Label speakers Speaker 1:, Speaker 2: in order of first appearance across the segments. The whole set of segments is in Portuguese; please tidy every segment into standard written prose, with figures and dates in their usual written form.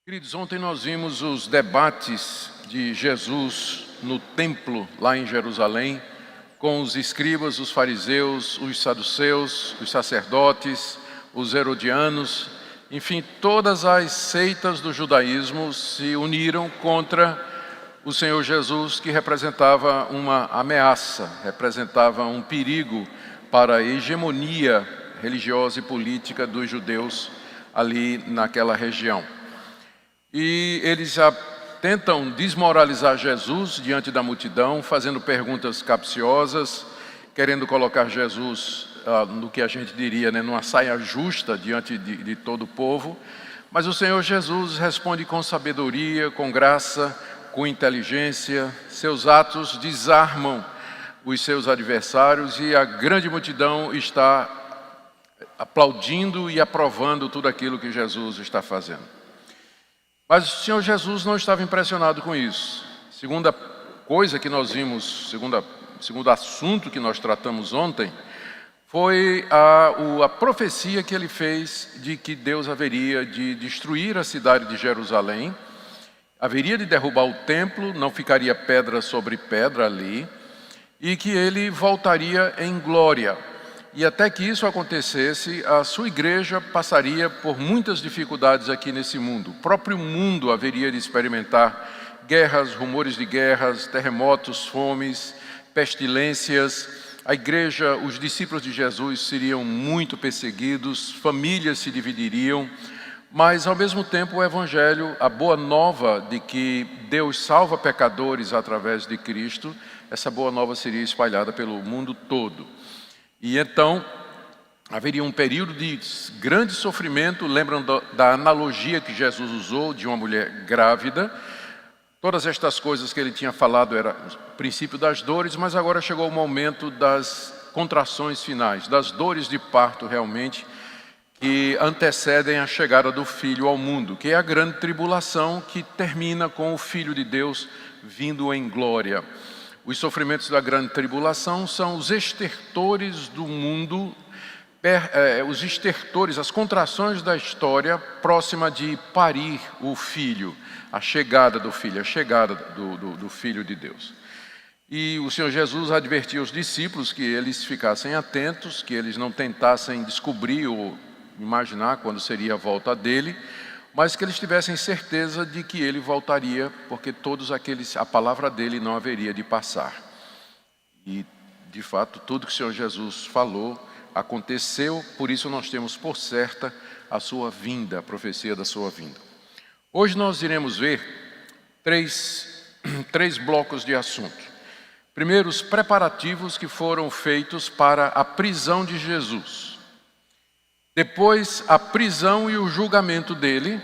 Speaker 1: Queridos, ontem nós vimos os debates de Jesus no templo lá em Jerusalém, com os escribas, os fariseus, os saduceus, os sacerdotes, os herodianos, enfim, todas as seitas do judaísmo se uniram contra o Senhor Jesus, que representava uma ameaça, representava um perigo para a hegemonia religiosa e política dos judeus ali naquela região. E eles já tentam desmoralizar Jesus diante da multidão, fazendo perguntas capciosas, querendo colocar Jesus no que a gente diria, numa saia justa diante de todo o povo. Mas o Senhor Jesus responde com sabedoria, com graça, com inteligência. Seus atos desarmam os seus adversários e a grande multidão está aplaudindo e aprovando tudo aquilo que Jesus está fazendo. Mas o Senhor Jesus não estava impressionado com isso. Segunda coisa que nós vimos, segundo assunto que nós tratamos ontem, foi a profecia que ele fez de que Deus haveria de destruir a cidade de Jerusalém, haveria de derrubar o templo, não ficaria pedra sobre pedra ali, e que ele voltaria em glória. E até que isso acontecesse, a sua igreja passaria por muitas dificuldades aqui nesse mundo. O próprio mundo haveria de experimentar guerras, rumores de guerras, terremotos, fomes, pestilências. A igreja, os discípulos de Jesus seriam muito perseguidos, famílias se dividiriam. Mas, ao mesmo tempo, o Evangelho, a boa nova de que Deus salva pecadores através de Cristo, essa boa nova seria espalhada pelo mundo todo. E então, haveria um período de grande sofrimento. Lembram da analogia que Jesus usou de uma mulher grávida? Todas estas coisas que ele tinha falado era o princípio das dores, mas agora chegou o momento das contrações finais, das dores de parto realmente, que antecedem a chegada do Filho ao mundo, que é a grande tribulação que termina com o Filho de Deus vindo em glória. Os sofrimentos da grande tribulação são os estertores do mundo, os estertores, as contrações da história próxima de parir o Filho, a chegada do Filho, a chegada do Filho de Deus. E o Senhor Jesus advertiu os discípulos que eles ficassem atentos, que eles não tentassem descobrir ou imaginar quando seria a volta dele, mas que eles tivessem certeza de que ele voltaria, porque a palavra dele não haveria de passar. E, de fato, tudo que o Senhor Jesus falou aconteceu, por isso nós temos por certa a sua vinda, a profecia da sua vinda. Hoje nós iremos ver três blocos de assunto. Primeiro, os preparativos que foram feitos para a prisão de Jesus. Depois, a prisão e o julgamento dele.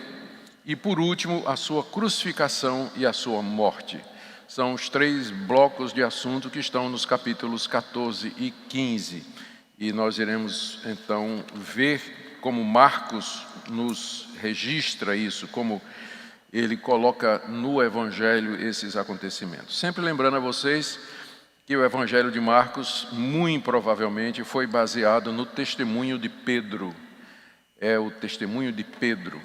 Speaker 1: E, por último, a sua crucificação e a sua morte. São os 3 blocos de assunto que estão nos capítulos 14 e 15. E nós iremos, então, ver como Marcos nos registra isso, como ele coloca no Evangelho esses acontecimentos. Sempre lembrando a vocês que o Evangelho de Marcos, muito provavelmente, foi baseado no testemunho de Pedro. É o testemunho de Pedro.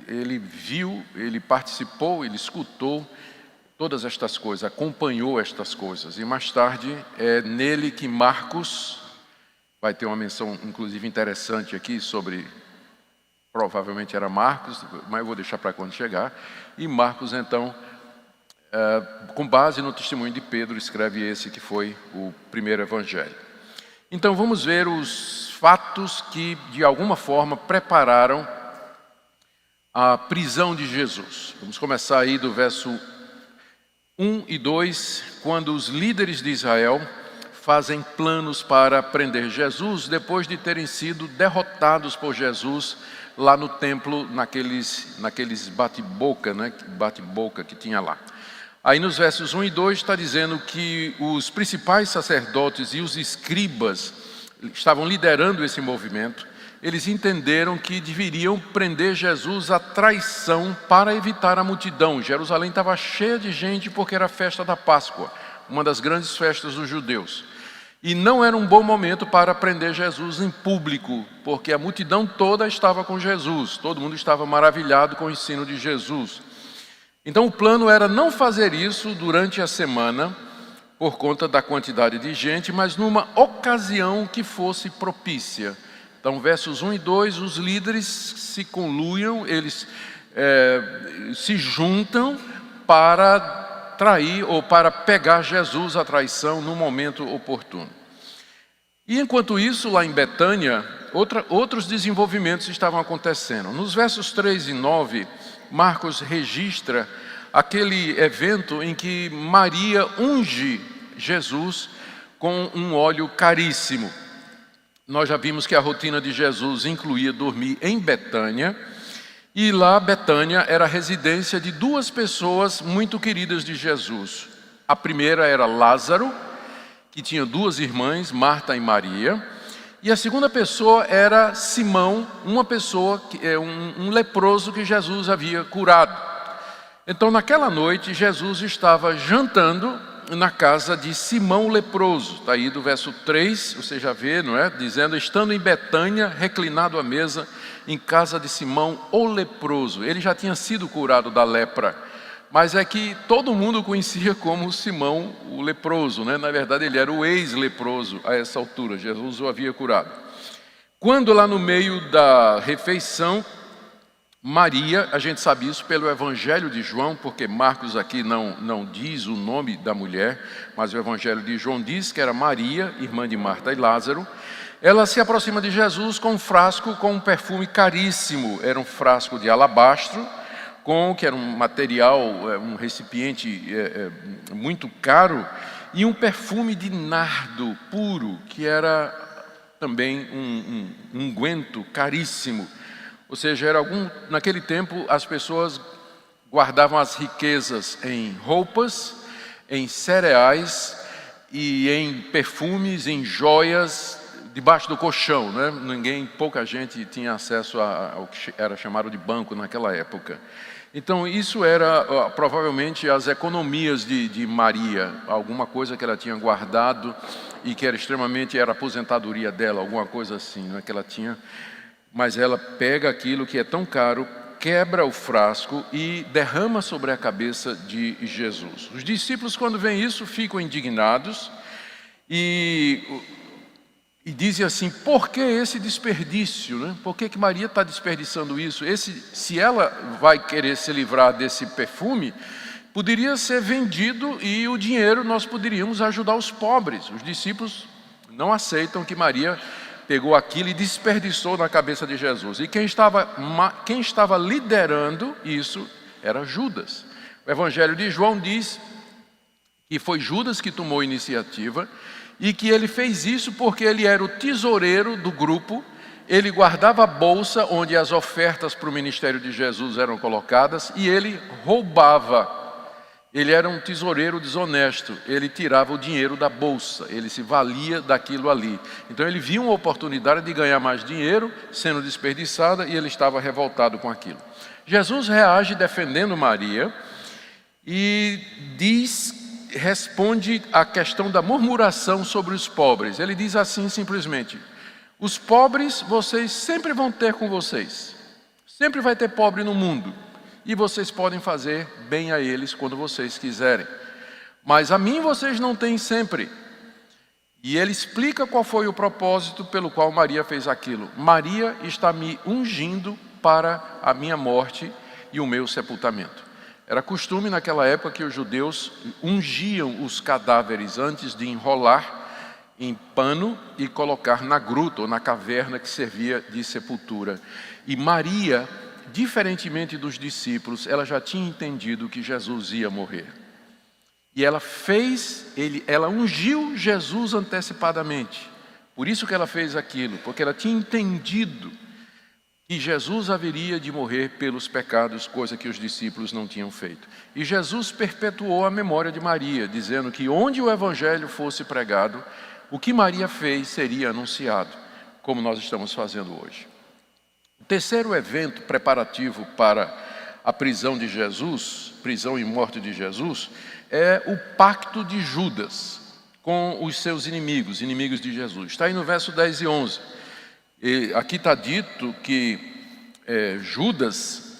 Speaker 1: Ele viu, ele participou, ele escutou todas estas coisas, acompanhou estas coisas. E mais tarde, é nele que Marcos, vai ter uma menção inclusive interessante aqui sobre, provavelmente era Marcos, mas eu vou deixar para quando chegar. E Marcos, então, com base no testemunho de Pedro, escreve esse que foi o primeiro evangelho. Então vamos ver os fatos que de alguma forma prepararam a prisão de Jesus. Vamos começar aí do verso 1 e 2, quando os líderes de Israel fazem planos para prender Jesus, depois de terem sido derrotados por Jesus lá no templo, naqueles bate-boca, né? Bate-boca que tinha lá. Aí nos versos 1 e 2 está dizendo que os principais sacerdotes e os escribas estavam liderando esse movimento. Eles entenderam que deveriam prender Jesus à traição para evitar a multidão. Jerusalém estava cheia de gente porque era a festa da Páscoa, uma das grandes festas dos judeus. E não era um bom momento para prender Jesus em público, porque a multidão toda estava com Jesus, todo mundo estava maravilhado com o ensino de Jesus. Então o plano era não fazer isso durante a semana, por conta da quantidade de gente, mas numa ocasião que fosse propícia. Então, versos 1 e 2, os líderes se conluiam, eles se juntam para trair ou para pegar Jesus à traição no momento oportuno. E enquanto isso, lá em Betânia, outros desenvolvimentos estavam acontecendo. Nos versos 3 e 9, Marcos registra aquele evento em que Maria unge Jesus com um óleo caríssimo. Nós já vimos que a rotina de Jesus incluía dormir em Betânia, e lá Betânia era a residência de duas pessoas muito queridas de Jesus. A primeira era Lázaro, que tinha duas irmãs, Marta e Maria, e a segunda pessoa era Simão, uma pessoa, um leproso que Jesus havia curado. Então naquela noite Jesus estava jantando na casa de Simão o leproso. Está aí do verso 3, você já vê, não é? Dizendo, estando em Betânia, reclinado à mesa, em casa de Simão o leproso. Ele já tinha sido curado da lepra, mas é que todo mundo o conhecia como Simão o leproso, né? Na verdade ele era o ex-leproso a essa altura, Jesus o havia curado. Quando lá no meio da refeição, Maria, a gente sabe isso pelo Evangelho de João, porque Marcos aqui não diz o nome da mulher, mas o Evangelho de João diz que era Maria, irmã de Marta e Lázaro. Ela se aproxima de Jesus com um frasco com um perfume caríssimo, era um frasco de alabastro, que era um material, um recipiente muito caro, e um perfume de nardo puro, que era também um unguento caríssimo. Ou seja, naquele tempo as pessoas guardavam as riquezas em roupas, em cereais e em perfumes, em joias, debaixo do colchão, né? Pouca gente tinha acesso ao que era chamado de banco naquela época. Então isso era provavelmente as economias de Maria, alguma coisa que ela tinha guardado e que era a aposentadoria dela, alguma coisa assim, né? Que ela tinha. Mas ela pega aquilo que é tão caro, quebra o frasco e derrama sobre a cabeça de Jesus. Os discípulos, quando veem isso, ficam indignados e dizem assim, por que esse desperdício? Né? Por que Maria está desperdiçando isso? Se ela vai querer se livrar desse perfume, poderia ser vendido e o dinheiro nós poderíamos ajudar os pobres. Os discípulos não aceitam que Maria pegou aquilo e desperdiçou na cabeça de Jesus. E quem estava liderando isso era Judas. O Evangelho de João diz que foi Judas que tomou a iniciativa e que ele fez isso porque ele era o tesoureiro do grupo, ele guardava a bolsa onde as ofertas para o ministério de Jesus eram colocadas e ele roubava. Ele era um tesoureiro desonesto, ele tirava o dinheiro da bolsa, ele se valia daquilo ali. Então ele via uma oportunidade de ganhar mais dinheiro sendo desperdiçada e ele estava revoltado com aquilo. Jesus reage defendendo Maria e responde à questão da murmuração sobre os pobres. Ele diz assim simplesmente, os pobres vocês sempre vão ter com vocês, sempre vai ter pobre no mundo. E vocês podem fazer bem a eles quando vocês quiserem. Mas a mim vocês não têm sempre. E ele explica qual foi o propósito pelo qual Maria fez aquilo. Maria está me ungindo para a minha morte e o meu sepultamento. Era costume naquela época que os judeus ungiam os cadáveres antes de enrolar em pano e colocar na gruta ou na caverna que servia de sepultura. E Maria, diferentemente dos discípulos, ela já tinha entendido que Jesus ia morrer. E ela ungiu Jesus antecipadamente. Por isso que ela fez aquilo, porque ela tinha entendido que Jesus haveria de morrer pelos pecados, coisa que os discípulos não tinham feito. E Jesus perpetuou a memória de Maria, dizendo que onde o evangelho fosse pregado, o que Maria fez seria anunciado, como nós estamos fazendo hoje. O terceiro evento preparativo para a prisão de Jesus, prisão e morte de Jesus, é o pacto de Judas. com os seus inimigos de Jesus. Está aí no verso 10 e 11. E aqui está dito que Judas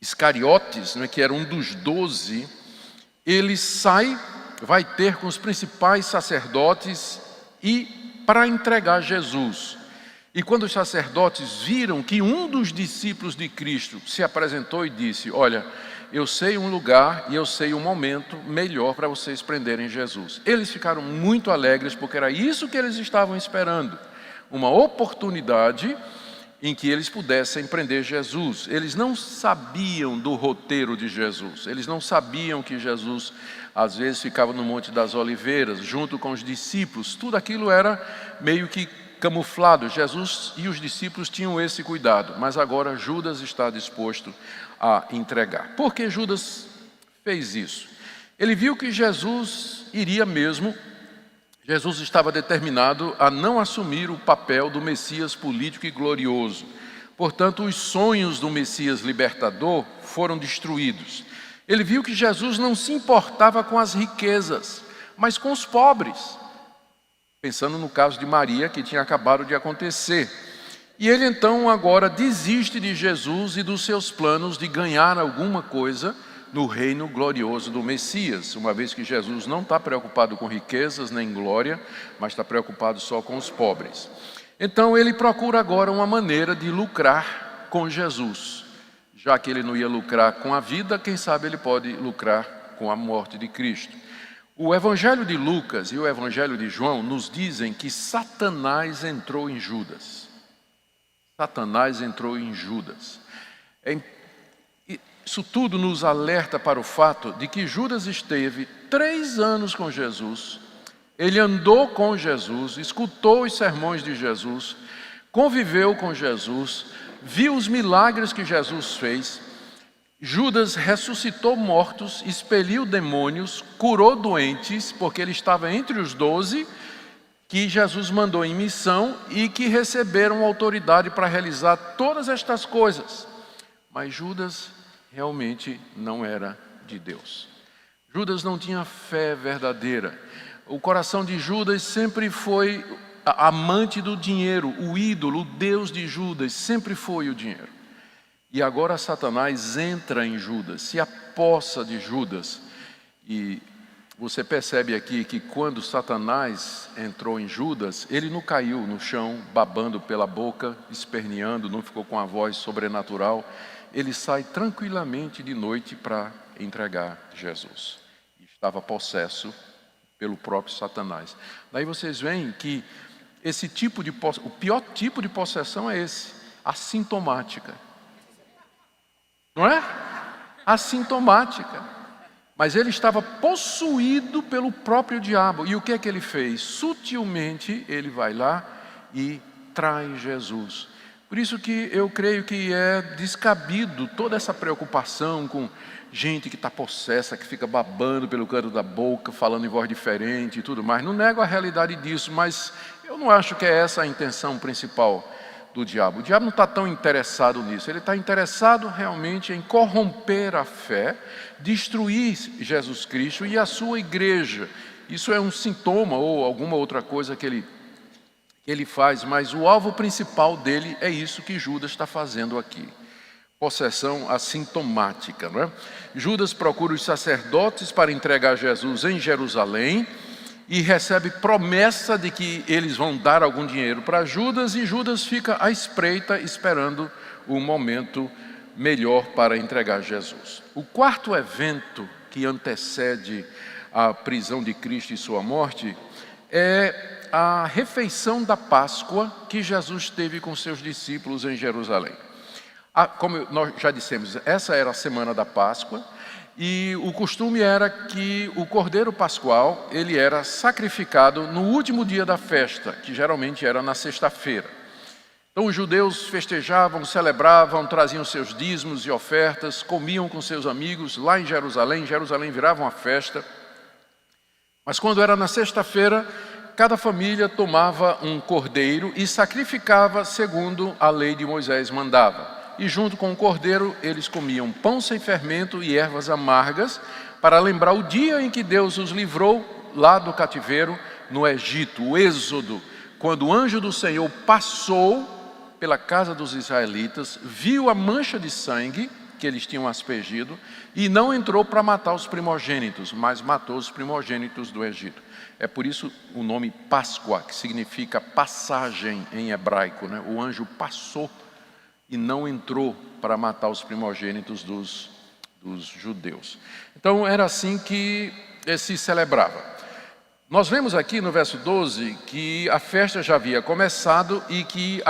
Speaker 1: Iscariotes, que era um dos 12, ele vai ter com os principais sacerdotes e para entregar Jesus. E quando os sacerdotes viram que um dos discípulos de Cristo se apresentou e disse: olha, eu sei um lugar e eu sei um momento melhor para vocês prenderem Jesus. Eles ficaram muito alegres porque era isso que eles estavam esperando. Uma oportunidade em que eles pudessem prender Jesus. Eles não sabiam do roteiro de Jesus. Eles não sabiam que Jesus às vezes ficava no Monte das Oliveiras junto com os discípulos. Tudo aquilo era meio que camuflado. Jesus e os discípulos tinham esse cuidado, mas agora Judas está disposto a entregar. Por que Judas fez isso? Ele viu que Jesus iria mesmo. Jesus estava determinado a não assumir o papel do Messias político e glorioso. Portanto, os sonhos do Messias libertador foram destruídos. Ele viu que Jesus não se importava com as riquezas, mas com os pobres. Pensando no caso de Maria, que tinha acabado de acontecer. E ele então agora desiste de Jesus e dos seus planos de ganhar alguma coisa no reino glorioso do Messias, uma vez que Jesus não está preocupado com riquezas nem glória, mas está preocupado só com os pobres. Então ele procura agora uma maneira de lucrar com Jesus. Já que ele não ia lucrar com a vida, quem sabe ele pode lucrar com a morte de Cristo. O Evangelho de Lucas e o Evangelho de João nos dizem que Satanás entrou em Judas. Satanás entrou em Judas. Isso tudo nos alerta para o fato de que Judas esteve 3 anos com Jesus, ele andou com Jesus, escutou os sermões de Jesus, conviveu com Jesus, viu os milagres que Jesus fez. Judas ressuscitou mortos, expeliu demônios, curou doentes, porque ele estava entre os 12 que Jesus mandou em missão e que receberam autoridade para realizar todas estas coisas. Mas Judas realmente não era de Deus. Judas não tinha fé verdadeira. O coração de Judas sempre foi amante do dinheiro, o ídolo, o Deus de Judas sempre foi o dinheiro. E agora Satanás entra em Judas, se apossa de Judas. E você percebe aqui que quando Satanás entrou em Judas, ele não caiu no chão, babando pela boca, esperneando, não ficou com a voz sobrenatural. Ele sai tranquilamente de noite para entregar Jesus. Estava possesso pelo próprio Satanás. Daí vocês veem que o pior tipo de possessão é esse, assintomática. Não é? Assintomática. Mas ele estava possuído pelo próprio diabo. E o que é que ele fez? Sutilmente ele vai lá e trai Jesus. Por isso que eu creio que é descabido toda essa preocupação com gente que está possessa, que fica babando pelo canto da boca, falando em voz diferente e tudo mais. Não nego a realidade disso, mas eu não acho que é essa a intenção principal do diabo. O diabo não está tão interessado nisso. Ele está interessado realmente em corromper a fé, destruir Jesus Cristo e a sua igreja. Isso é um sintoma ou alguma outra coisa que ele faz, mas o alvo principal dele é isso que Judas está fazendo aqui. Possessão assintomática, não é? Judas procura os sacerdotes para entregar Jesus em Jerusalém e recebe promessa de que eles vão dar algum dinheiro para Judas, e Judas fica à espreita esperando o momento melhor para entregar Jesus. O quarto evento que antecede a prisão de Cristo e sua morte é a refeição da Páscoa que Jesus teve com seus discípulos em Jerusalém. Como nós já dissemos, essa era a semana da Páscoa, e o costume era que o cordeiro pascual, ele era sacrificado no último dia da festa, que geralmente era na sexta-feira. Então os judeus festejavam, celebravam, traziam seus dízimos e ofertas, comiam com seus amigos lá em Jerusalém. Jerusalém virava uma festa. Mas quando era na sexta-feira, cada família tomava um cordeiro e sacrificava segundo a lei de Moisés mandava. E junto com o cordeiro, eles comiam pão sem fermento e ervas amargas, para lembrar o dia em que Deus os livrou lá do cativeiro no Egito, o êxodo, quando o anjo do Senhor passou pela casa dos israelitas, viu a mancha de sangue que eles tinham aspergido e não entrou para matar os primogênitos, mas matou os primogênitos do Egito. É por isso o nome Páscoa, que significa passagem em hebraico, né? O anjo passou e não entrou para matar os primogênitos dos judeus. Então era assim que se celebrava. Nós vemos aqui no verso 12 que a festa já havia começado e que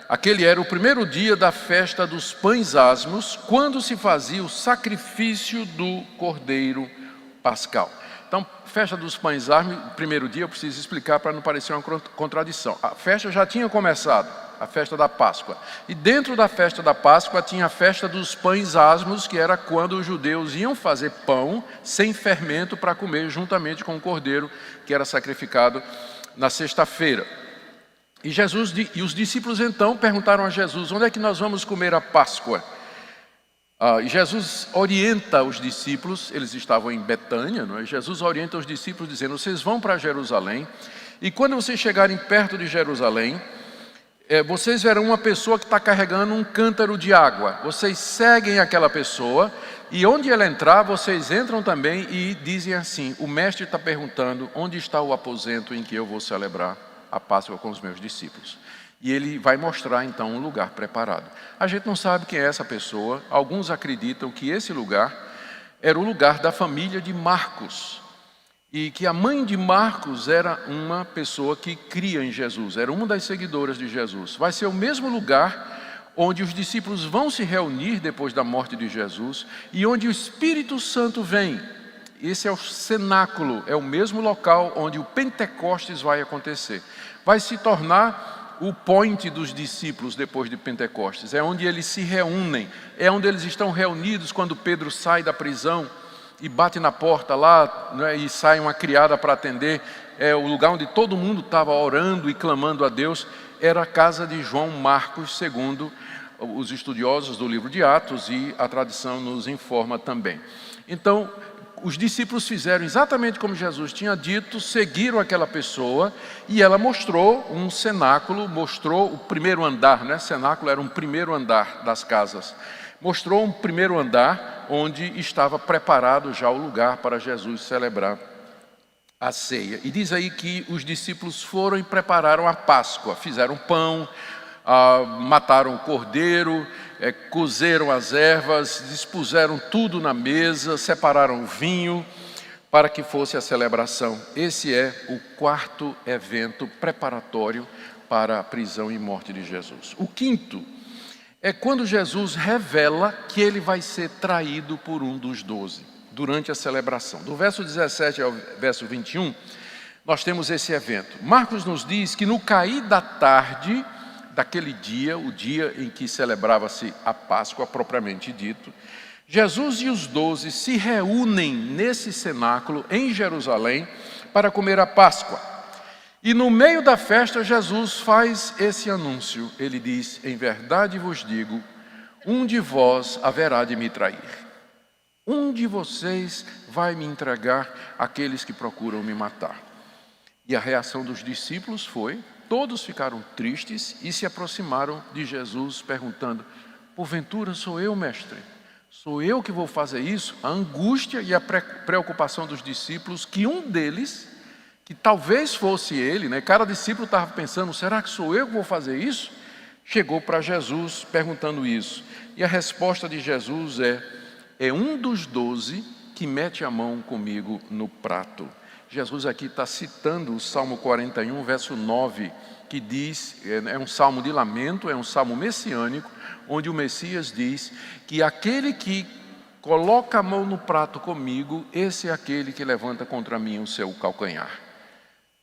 Speaker 1: aquele era o primeiro dia da festa dos pães asmos, quando se fazia o sacrifício do cordeiro pascal. Então, festa dos pães asmos, primeiro dia, eu preciso explicar para não parecer uma contradição. A festa já tinha começado, a festa da Páscoa. E dentro da festa da Páscoa tinha a festa dos pães asmos, que era quando os judeus iam fazer pão sem fermento para comer juntamente com o cordeiro que era sacrificado na sexta-feira. E os discípulos então perguntaram a Jesus: onde é que nós vamos comer a Páscoa? E Jesus orienta os discípulos, eles estavam em Betânia, não é? Jesus orienta os discípulos dizendo: vocês vão para Jerusalém, e quando vocês chegarem perto de Jerusalém, vocês verão uma pessoa que está carregando um cântaro de água. Vocês seguem aquela pessoa, e onde ela entrar, vocês entram também e dizem assim: o mestre está perguntando, onde está o aposento em que eu vou celebrar a Páscoa com os meus discípulos? E ele vai mostrar então um lugar preparado. A gente não sabe quem é essa pessoa. Alguns acreditam que esse lugar era o lugar da família de Marcos, e que a mãe de Marcos era uma pessoa que cria em Jesus, era uma das seguidoras de Jesus. Vai ser o mesmo lugar onde os discípulos vão se reunir depois da morte de Jesus e onde o Espírito Santo vem. Esse é o cenáculo, é o mesmo local onde o Pentecostes vai acontecer. Vai se tornar o point dos discípulos depois de Pentecostes. É onde eles se reúnem, é onde eles estão reunidos quando Pedro sai da prisão e bate na porta lá, né, e sai uma criada para atender. É o lugar onde todo mundo estava orando e clamando a Deus. Era a casa de João Marcos, segundo os estudiosos do livro de Atos, e a tradição nos informa também. Então, os discípulos fizeram exatamente como Jesus tinha dito, seguiram aquela pessoa, e ela mostrou um cenáculo, mostrou o primeiro andar, né? Cenáculo era um primeiro andar das casas. Mostrou um primeiro andar onde estava preparado já o lugar para Jesus celebrar a ceia. E diz aí que os discípulos foram e prepararam a Páscoa, fizeram pão, mataram o cordeiro, cozeram as ervas, dispuseram tudo na mesa, separaram o vinho para que fosse a celebração. Esse é o quarto evento preparatório para a prisão e morte de Jesus. O quinto é quando Jesus revela que ele vai ser traído por um dos 12, durante a celebração. Do verso 17 ao verso 21, nós temos esse evento. Marcos nos diz que no cair da tarde daquele dia, o dia em que celebrava-se a Páscoa propriamente dito, Jesus e os 12 se reúnem nesse cenáculo em Jerusalém para comer a Páscoa. E no meio da festa, Jesus faz esse anúncio. Ele diz: em verdade vos digo, um de vós haverá de me trair. Um de vocês vai me entregar aqueles que procuram me matar. E a reação dos discípulos foi: todos ficaram tristes e se aproximaram de Jesus perguntando: porventura sou eu, mestre? Sou eu que vou fazer isso? A angústia e a preocupação dos discípulos, que um deles, que talvez fosse ele, né? Cada discípulo estava pensando: será que sou eu que vou fazer isso? Chegou para Jesus perguntando isso. E a resposta de Jesus é um dos 12 que mete a mão comigo no prato. Jesus aqui está citando o Salmo 41, verso 9, que diz, é um salmo de lamento, é um salmo messiânico, onde o Messias diz que aquele que coloca a mão no prato comigo, esse é aquele que levanta contra mim o seu calcanhar.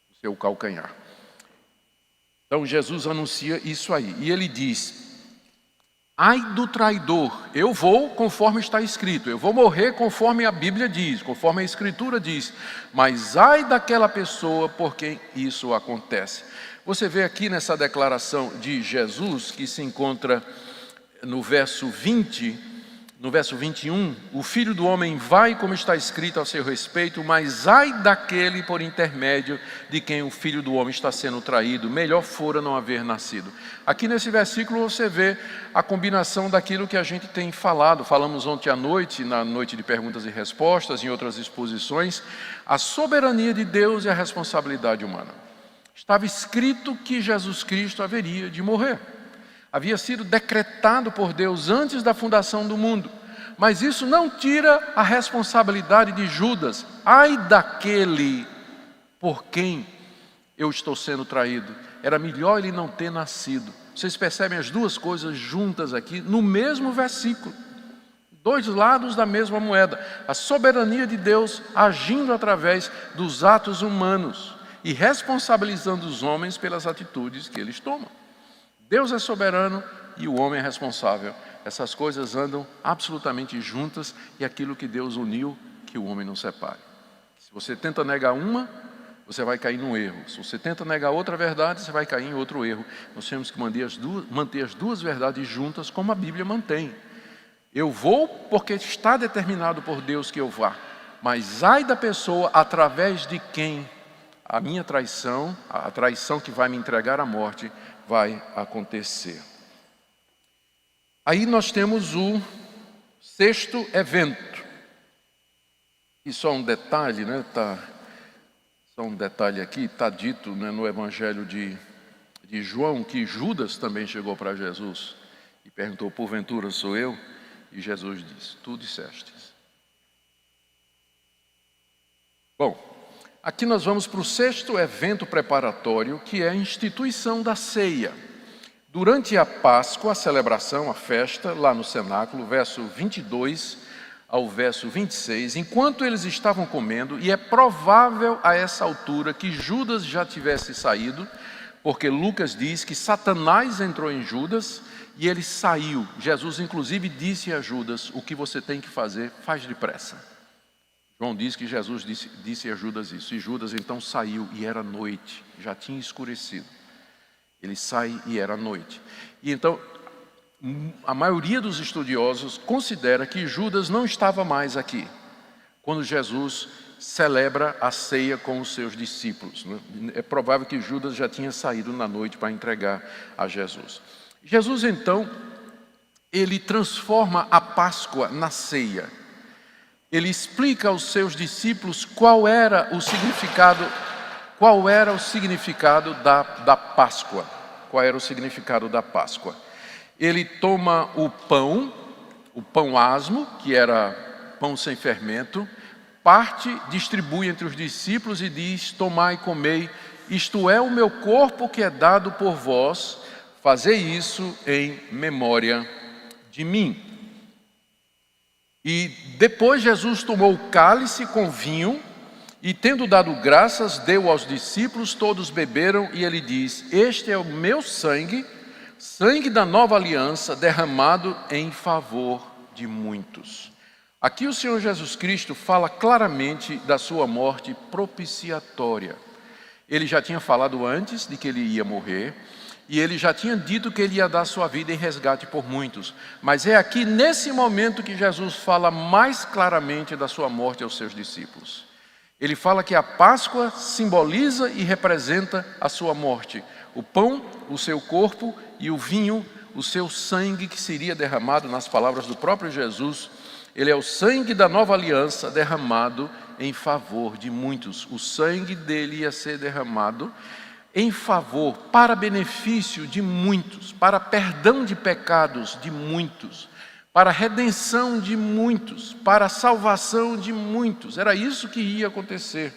Speaker 1: O seu calcanhar. Então Jesus anuncia isso aí, e ele diz: ai do traidor, eu vou conforme está escrito, eu vou morrer conforme a Bíblia diz, conforme a Escritura diz, mas ai daquela pessoa por quem isso acontece. Você vê aqui nessa declaração de Jesus, que se encontra no verso 20, No verso 21, o Filho do Homem vai como está escrito a seu respeito, mas ai daquele por intermédio de quem o Filho do Homem está sendo traído, melhor fora não haver nascido. Aqui nesse versículo você vê a combinação daquilo que a gente tem falado. Falamos ontem à noite, na noite de perguntas e respostas, em outras exposições, a soberania de Deus e a responsabilidade humana. Estava escrito que Jesus Cristo haveria de morrer. Havia sido decretado por Deus antes da fundação do mundo. Mas isso não tira a responsabilidade de Judas. Ai daquele por quem eu estou sendo traído. Era melhor ele não ter nascido. Vocês percebem as duas coisas juntas aqui no mesmo versículo. Dois lados da mesma moeda. A soberania de Deus agindo através dos atos humanos e responsabilizando os homens pelas atitudes que eles tomam. Deus é soberano e o homem é responsável. Essas coisas andam absolutamente juntas e aquilo que Deus uniu, que o homem não separe. Se você tenta negar uma, você vai cair num erro. Se você tenta negar outra verdade, você vai cair em outro erro. Nós temos que manter as duas verdades juntas, como a Bíblia mantém. Eu vou porque está determinado por Deus que eu vá. Mas ai da pessoa através de quem a minha traição, a traição que vai me entregar à morte, vai acontecer. Aí nós temos o sexto evento. E só um detalhe, né? Só um detalhe aqui, está dito, né, no Evangelho de João que Judas também chegou para Jesus e perguntou: porventura sou eu? E Jesus disse: tu dissestes. Bom, aqui nós vamos para o sexto evento preparatório, que é a instituição da ceia. Durante a Páscoa, a celebração, a festa, lá no cenáculo, verso 22 ao verso 26, enquanto eles estavam comendo, e é provável a essa altura que Judas já tivesse saído, porque Lucas diz que Satanás entrou em Judas e ele saiu. Jesus inclusive disse a Judas: o que você tem que fazer, faz depressa. João diz que Jesus disse a Judas isso, e Judas então saiu e era noite, já tinha escurecido. Ele sai e era noite. E então, a maioria dos estudiosos considera que Judas não estava mais aqui, quando Jesus celebra a ceia com os seus discípulos. É provável que Judas já tinha saído na noite para entregar a Jesus. Jesus então, ele transforma a Páscoa na ceia. Ele explica aos seus discípulos qual era o significado da Páscoa. Qual era o significado da Páscoa? Ele toma o pão asmo, que era pão sem fermento, parte, distribui entre os discípulos e diz: tomai e comei, isto é o meu corpo que é dado por vós, fazei isso em memória de mim. E depois Jesus tomou o cálice com vinho e, tendo dado graças, deu aos discípulos, todos beberam, e ele diz: este é o meu sangue, sangue da nova aliança, derramado em favor de muitos. Aqui o Senhor Jesus Cristo fala claramente da sua morte propiciatória. Ele já tinha falado antes de que ele ia morrer, e ele já tinha dito que ele ia dar sua vida em resgate por muitos. Mas é aqui nesse momento que Jesus fala mais claramente da sua morte aos seus discípulos. Ele fala que a Páscoa simboliza e representa a sua morte. O pão, o seu corpo, e o vinho, o seu sangue, que seria derramado, nas palavras do próprio Jesus. Ele é o sangue da nova aliança derramado em favor de muitos. O sangue dele ia ser derramado em favor, para benefício de muitos, para perdão de pecados de muitos, para a redenção de muitos, para a salvação de muitos. Era isso que ia acontecer.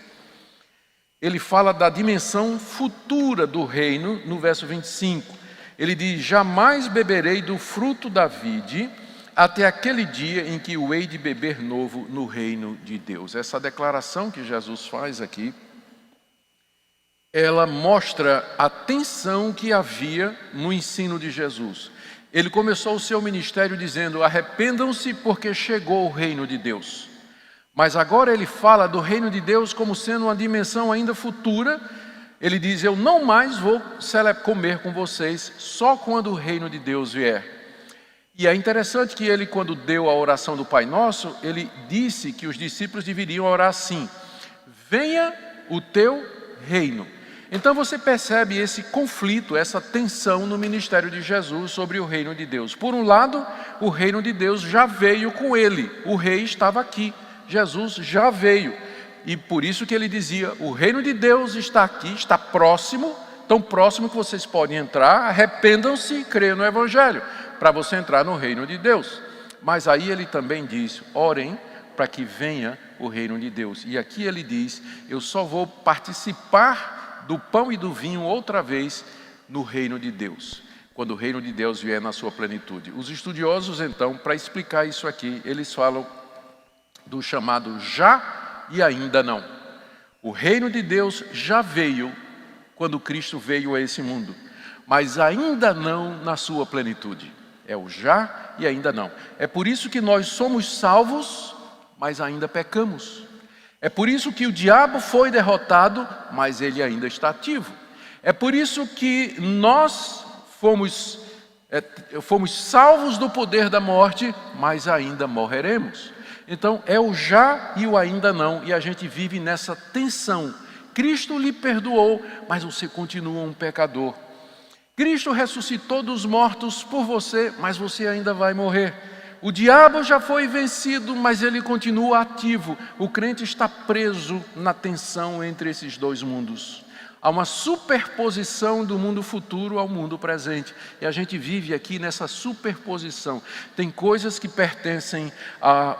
Speaker 1: Ele fala da dimensão futura do reino no verso 25. Ele diz: jamais beberei do fruto da vide até aquele dia em que o hei de beber novo no reino de Deus. Essa declaração que Jesus faz aqui, ela mostra a tensão que havia no ensino de Jesus. Ele começou o seu ministério dizendo: arrependam-se porque chegou o reino de Deus. Mas agora ele fala do reino de Deus como sendo uma dimensão ainda futura. Ele diz: eu não mais vou comer com vocês, só quando o reino de Deus vier. E é interessante que ele, quando deu a oração do Pai Nosso, ele disse que os discípulos deveriam orar assim: venha o teu reino. Então você percebe esse conflito, essa tensão no ministério de Jesus sobre o reino de Deus. Por um lado, o reino de Deus já veio com ele, o rei estava aqui, Jesus já veio. E por isso que ele dizia: o reino de Deus está aqui, está próximo, tão próximo que vocês podem entrar, arrependam-se e creiam no Evangelho, para você entrar no reino de Deus. Mas aí ele também diz: orem para que venha o reino de Deus. E aqui ele diz: eu só vou participar do pão e do vinho outra vez no reino de Deus, quando o reino de Deus vier na sua plenitude. Os estudiosos, então, para explicar isso aqui, eles falam do chamado já e ainda não. O reino de Deus já veio quando Cristo veio a esse mundo, mas ainda não na sua plenitude. É o já e ainda não. É por isso que nós somos salvos, mas ainda pecamos. É por isso que o diabo foi derrotado, mas ele ainda está ativo. É por isso que nós fomos salvos do poder da morte, mas ainda morreremos. Então é o já e o ainda não, e a gente vive nessa tensão. Cristo lhe perdoou, mas você continua um pecador. Cristo ressuscitou dos mortos por você, mas você ainda vai morrer. O diabo já foi vencido, mas ele continua ativo. O crente está preso na tensão entre esses dois mundos. Há uma superposição do mundo futuro ao mundo presente. E a gente vive aqui nessa superposição. Tem coisas que pertencem a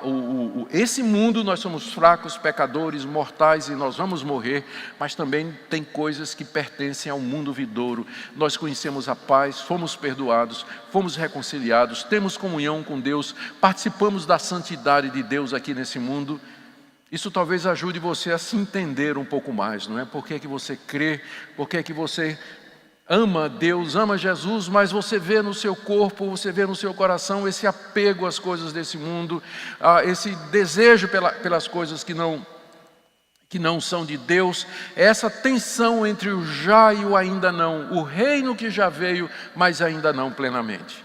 Speaker 1: esse mundo, nós somos fracos, pecadores, mortais e nós vamos morrer. Mas também tem coisas que pertencem ao mundo vindouro. Nós conhecemos a paz, fomos perdoados, fomos reconciliados, temos comunhão com Deus, participamos da santidade de Deus aqui nesse mundo. Isso talvez ajude você a se entender um pouco mais, não é? Por que é que você crê, por que é que você ama Deus, ama Jesus, mas você vê no seu corpo, você vê no seu coração esse apego às coisas desse mundo, esse desejo pelas coisas que não são de Deus, essa tensão entre o já e o ainda não, o reino que já veio, mas ainda não plenamente.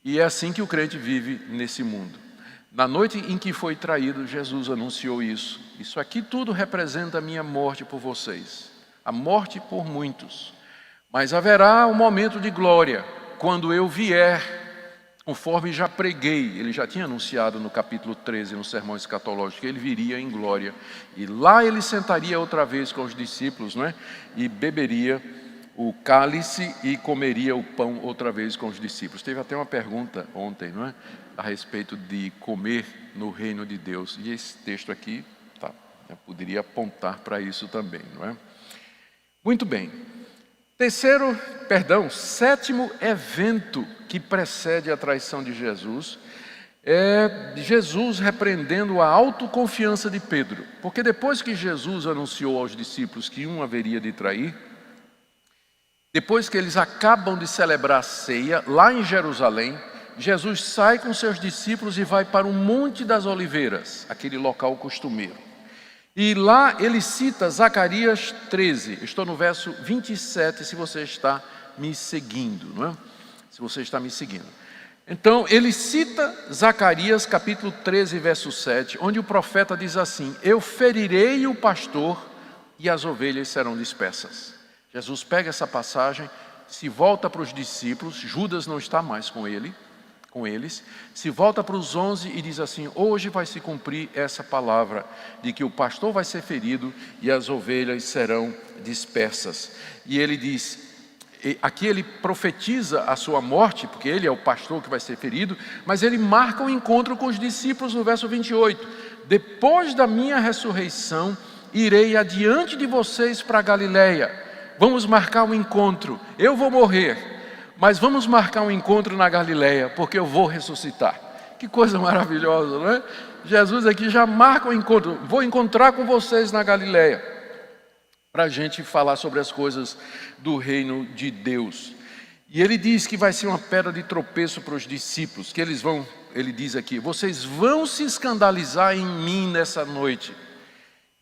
Speaker 1: E é assim que o crente vive nesse mundo. Na noite em que foi traído, Jesus anunciou isso. Isso aqui tudo representa a minha morte por vocês. A morte por muitos. Mas haverá um momento de glória, quando eu vier, conforme já preguei. Ele já tinha anunciado no capítulo 13, no sermão escatológico, que ele viria em glória. E lá ele sentaria outra vez com os discípulos, não é? E beberia o cálice e comeria o pão outra vez com os discípulos. Teve até uma pergunta ontem, não é? A respeito de comer no reino de Deus. E esse texto aqui, poderia apontar para isso também, não é? Muito bem. Sétimo evento que precede a traição de Jesus é Jesus repreendendo a autoconfiança de Pedro. Porque depois que Jesus anunciou aos discípulos que um haveria de trair, depois que eles acabam de celebrar a ceia lá em Jerusalém, Jesus sai com seus discípulos e vai para o Monte das Oliveiras, aquele local costumeiro. E lá ele cita Zacarias 13, estou no verso 27, se você está me seguindo, não é? Se você está me seguindo. Então, ele cita Zacarias capítulo 13, verso 7, onde o profeta diz assim: eu ferirei o pastor e as ovelhas serão dispersas. Jesus pega essa passagem, se volta para os discípulos, Judas não está mais com eles, se volta para os 11 e diz assim: hoje vai se cumprir essa palavra, de que o pastor vai ser ferido e as ovelhas serão dispersas. E ele diz, aqui ele profetiza a sua morte, porque ele é o pastor que vai ser ferido, mas ele marca um encontro com os discípulos no verso 28. Depois da minha ressurreição, irei adiante de vocês para a Galileia. Vamos marcar um encontro, eu vou morrer, mas vamos marcar um encontro na Galileia, porque eu vou ressuscitar. Que coisa maravilhosa, não é? Jesus aqui já marca um encontro, vou encontrar com vocês na Galileia, para a gente falar sobre as coisas do reino de Deus. E ele diz que vai ser uma pedra de tropeço para os discípulos, que ele diz aqui, vocês vão se escandalizar em mim nessa noite.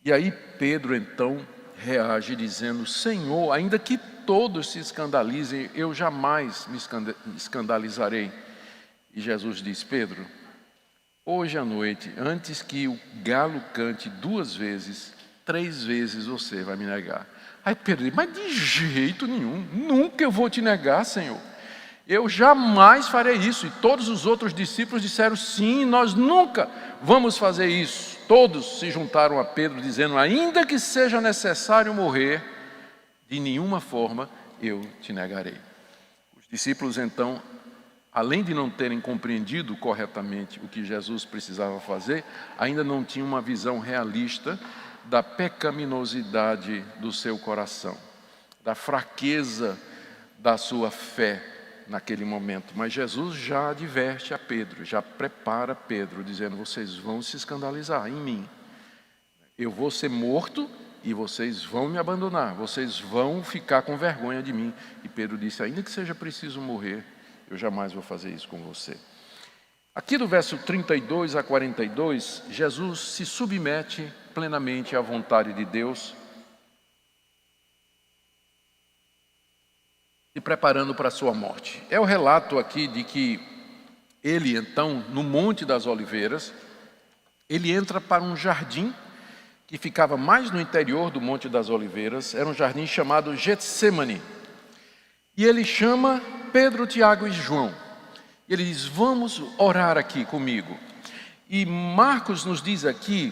Speaker 1: E aí Pedro então reage dizendo: Senhor, ainda que todos se escandalizem, eu jamais me escandalizarei. E Jesus diz: Pedro, hoje à noite, antes que o galo cante 2 vezes, 3 vezes você vai me negar. Aí Pedro diz: mas de jeito nenhum, nunca eu vou te negar, Senhor. Eu jamais farei isso. E todos os outros discípulos disseram: sim, nós nunca vamos fazer isso. Todos se juntaram a Pedro dizendo: ainda que seja necessário morrer, de nenhuma forma eu te negarei. Os discípulos então, além de não terem compreendido corretamente o que Jesus precisava fazer, ainda não tinham uma visão realista da pecaminosidade do seu coração, da fraqueza da sua fé naquele momento. Mas Jesus já adverte a Pedro, já prepara Pedro, dizendo: vocês vão se escandalizar em mim. Eu vou ser morto e vocês vão me abandonar, vocês vão ficar com vergonha de mim. E Pedro disse: ainda que seja preciso morrer, eu jamais vou fazer isso com você. Aqui do verso 32 a 42, Jesus se submete plenamente à vontade de Deus, se preparando para a sua morte. É o relato aqui de que ele então, no Monte das Oliveiras, ele entra para um jardim que ficava mais no interior do Monte das Oliveiras. Era um jardim chamado Getsemane. E ele chama Pedro, Tiago e João. Ele diz: vamos orar aqui comigo. E Marcos nos diz aqui,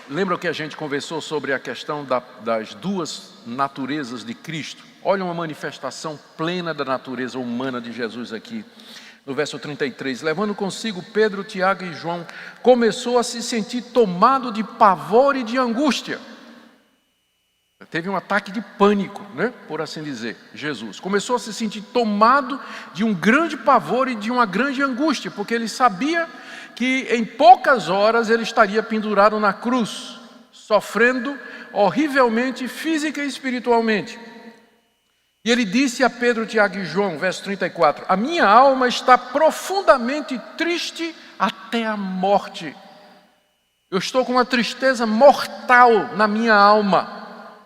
Speaker 1: lembra que a gente conversou sobre a questão das 2 naturezas de Cristo? Olha uma manifestação plena da natureza humana de Jesus aqui. No verso 33, levando consigo Pedro, Tiago e João, começou a se sentir tomado de pavor e de angústia. Teve um ataque de pânico, né? Por assim dizer, Jesus. Começou a se sentir tomado de um grande pavor e de uma grande angústia, porque ele sabia que em poucas horas ele estaria pendurado na cruz, sofrendo horrivelmente, física e espiritualmente. E ele disse a Pedro, Tiago e João, verso 34, a minha alma está profundamente triste até a morte. Eu estou com uma tristeza mortal na minha alma.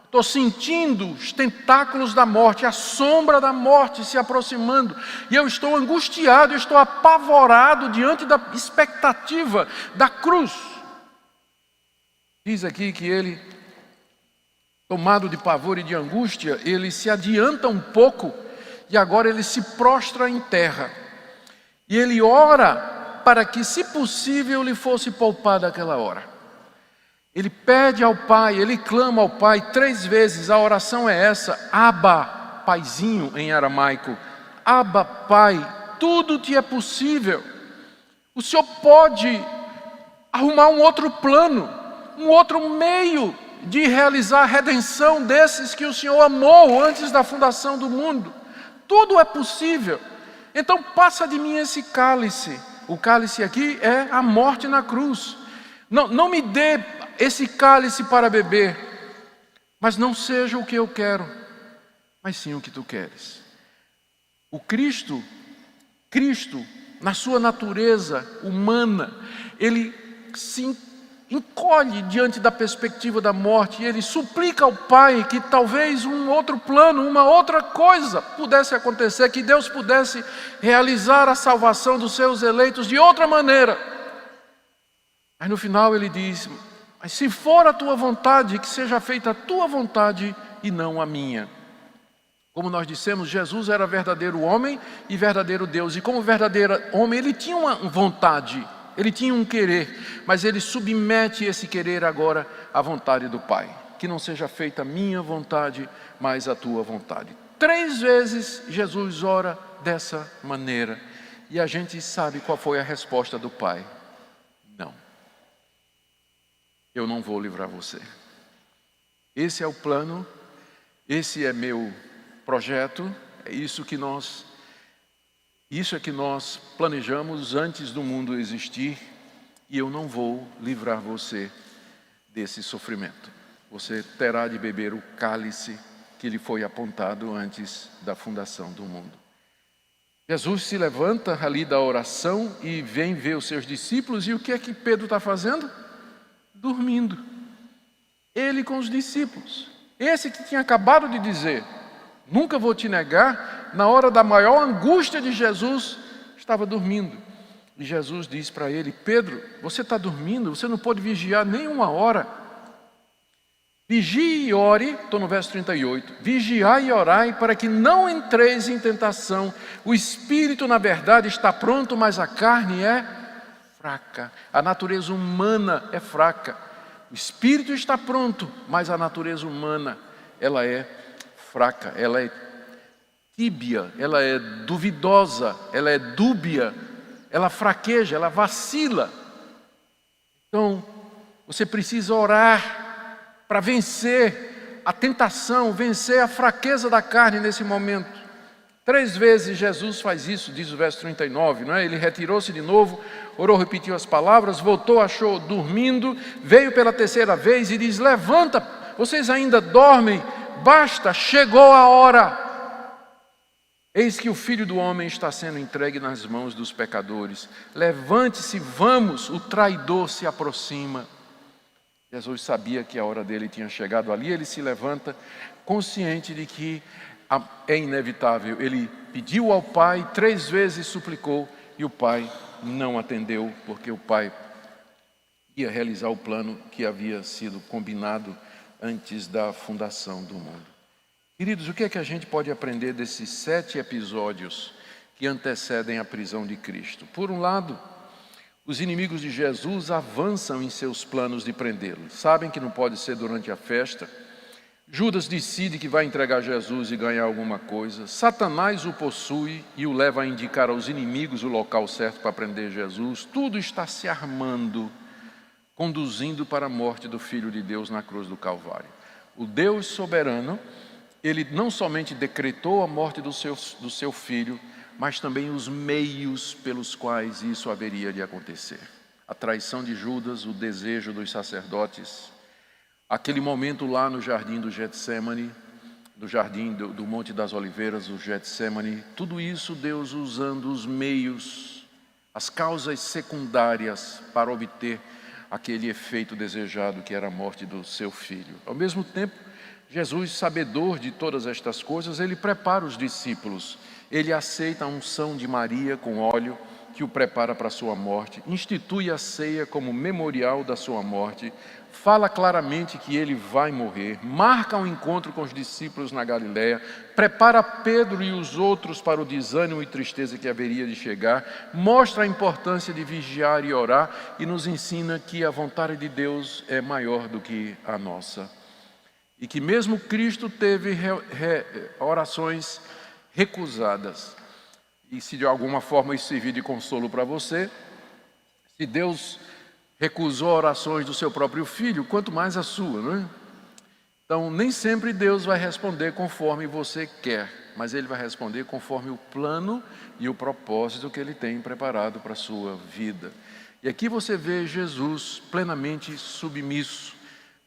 Speaker 1: Estou sentindo os tentáculos da morte, a sombra da morte se aproximando. E eu estou angustiado, eu estou apavorado diante da expectativa da cruz. Diz aqui que ele, tomado de pavor e de angústia, ele se adianta um pouco e agora ele se prostra em terra. E ele ora para que, se possível, lhe fosse poupada aquela hora. Ele pede ao Pai, ele clama ao Pai 3 vezes, a oração é essa: Abba, paizinho em aramaico, Abba, Pai, tudo te é possível. O Senhor pode arrumar um outro plano, um outro meio de realizar a redenção desses que o Senhor amou antes da fundação do mundo. Tudo é possível. Então passa de mim esse cálice. O cálice aqui é a morte na cruz. Não me dê esse cálice para beber, mas não seja o que eu quero, mas sim o que tu queres. O Cristo, na sua natureza humana, ele se encolhe diante da perspectiva da morte e ele suplica ao Pai que talvez um outro plano, uma outra coisa pudesse acontecer, que Deus pudesse realizar a salvação dos seus eleitos de outra maneira. Mas no final ele diz: mas se for a tua vontade, que seja feita a tua vontade e não a minha. Como nós dissemos, Jesus era verdadeiro homem e verdadeiro Deus. E como verdadeiro homem, ele tinha uma vontade, ele tinha um querer, mas ele submete esse querer agora à vontade do Pai. Que não seja feita a minha vontade, mas a tua vontade. 3 vezes Jesus ora dessa maneira. E a gente sabe qual foi a resposta do Pai: não. Eu não vou livrar você. Esse é o plano, esse é meu projeto, é isso que nós planejamos antes do mundo existir, e eu não vou livrar você desse sofrimento. Você terá de beber o cálice que lhe foi apontado antes da fundação do mundo. Jesus se levanta ali da oração e vem ver os seus discípulos, e o que é que Pedro está fazendo? Dormindo. Ele com os discípulos. Esse que tinha acabado de dizer: nunca vou te negar, na hora da maior angústia de Jesus, estava dormindo. E Jesus disse para ele: Pedro, você está dormindo? Você não pode vigiar nem 1 hora. Vigie e ore, estou no verso 38. Vigiai e orai para que não entreis em tentação. O espírito, na verdade, está pronto, mas a carne é fraca. A natureza humana é fraca. O espírito está pronto, mas a natureza humana, ela é fraca, ela é tíbia, ela é duvidosa, ela é dúbia, ela fraqueja, ela vacila. Então, você precisa orar para vencer a tentação, vencer a fraqueza da carne nesse momento. 3 vezes Jesus faz isso, diz o verso 39, não é? Ele retirou-se de novo, orou, repetiu as palavras, voltou, achou dormindo, veio pela 3ª vez e diz: levanta, vocês ainda dormem, basta, chegou a hora. Eis que o Filho do Homem está sendo entregue nas mãos dos pecadores. Levante-se, vamos, o traidor se aproxima. Jesus sabia que a hora dele tinha chegado ali, ele se levanta, consciente de que é inevitável. Ele pediu ao Pai, 3 vezes suplicou, e o Pai não atendeu, porque o Pai ia realizar o plano que havia sido combinado antes da fundação do mundo. Queridos, o que é que a gente pode aprender desses 7 episódios que antecedem a prisão de Cristo? Por um lado, os inimigos de Jesus avançam em seus planos de prendê-lo. Sabem que não pode ser durante a festa. Judas decide que vai entregar Jesus e ganhar alguma coisa. Satanás o possui e o leva a indicar aos inimigos o local certo para prender Jesus. Tudo está se armando, conduzindo para a morte do Filho de Deus na cruz do Calvário. O Deus soberano, ele não somente decretou a morte do seu filho, mas também os meios pelos quais isso haveria de acontecer. A traição de Judas, o desejo dos sacerdotes, aquele momento lá no jardim do Getsemane, do jardim do Monte das Oliveiras, o Getsemane, tudo isso Deus usando os meios, as causas secundárias para obter aquele efeito desejado que era a morte do seu filho. Ao mesmo tempo, Jesus, sabedor de todas estas coisas, ele prepara os discípulos. Ele aceita a unção de Maria com óleo, que o prepara para a sua morte, institui a ceia como memorial da sua morte, fala claramente que ele vai morrer, marca um encontro com os discípulos na Galileia, prepara Pedro e os outros para o desânimo e tristeza que haveria de chegar, mostra a importância de vigiar e orar e nos ensina que a vontade de Deus é maior do que a nossa. E que mesmo Cristo teve orações recusadas. E se de alguma forma isso servir de consolo para você, se Deus recusou orações do seu próprio filho, quanto mais a sua, não é? Então, nem sempre Deus vai responder conforme você quer, mas Ele vai responder conforme o plano e o propósito que Ele tem preparado para a sua vida. E aqui você vê Jesus plenamente submisso,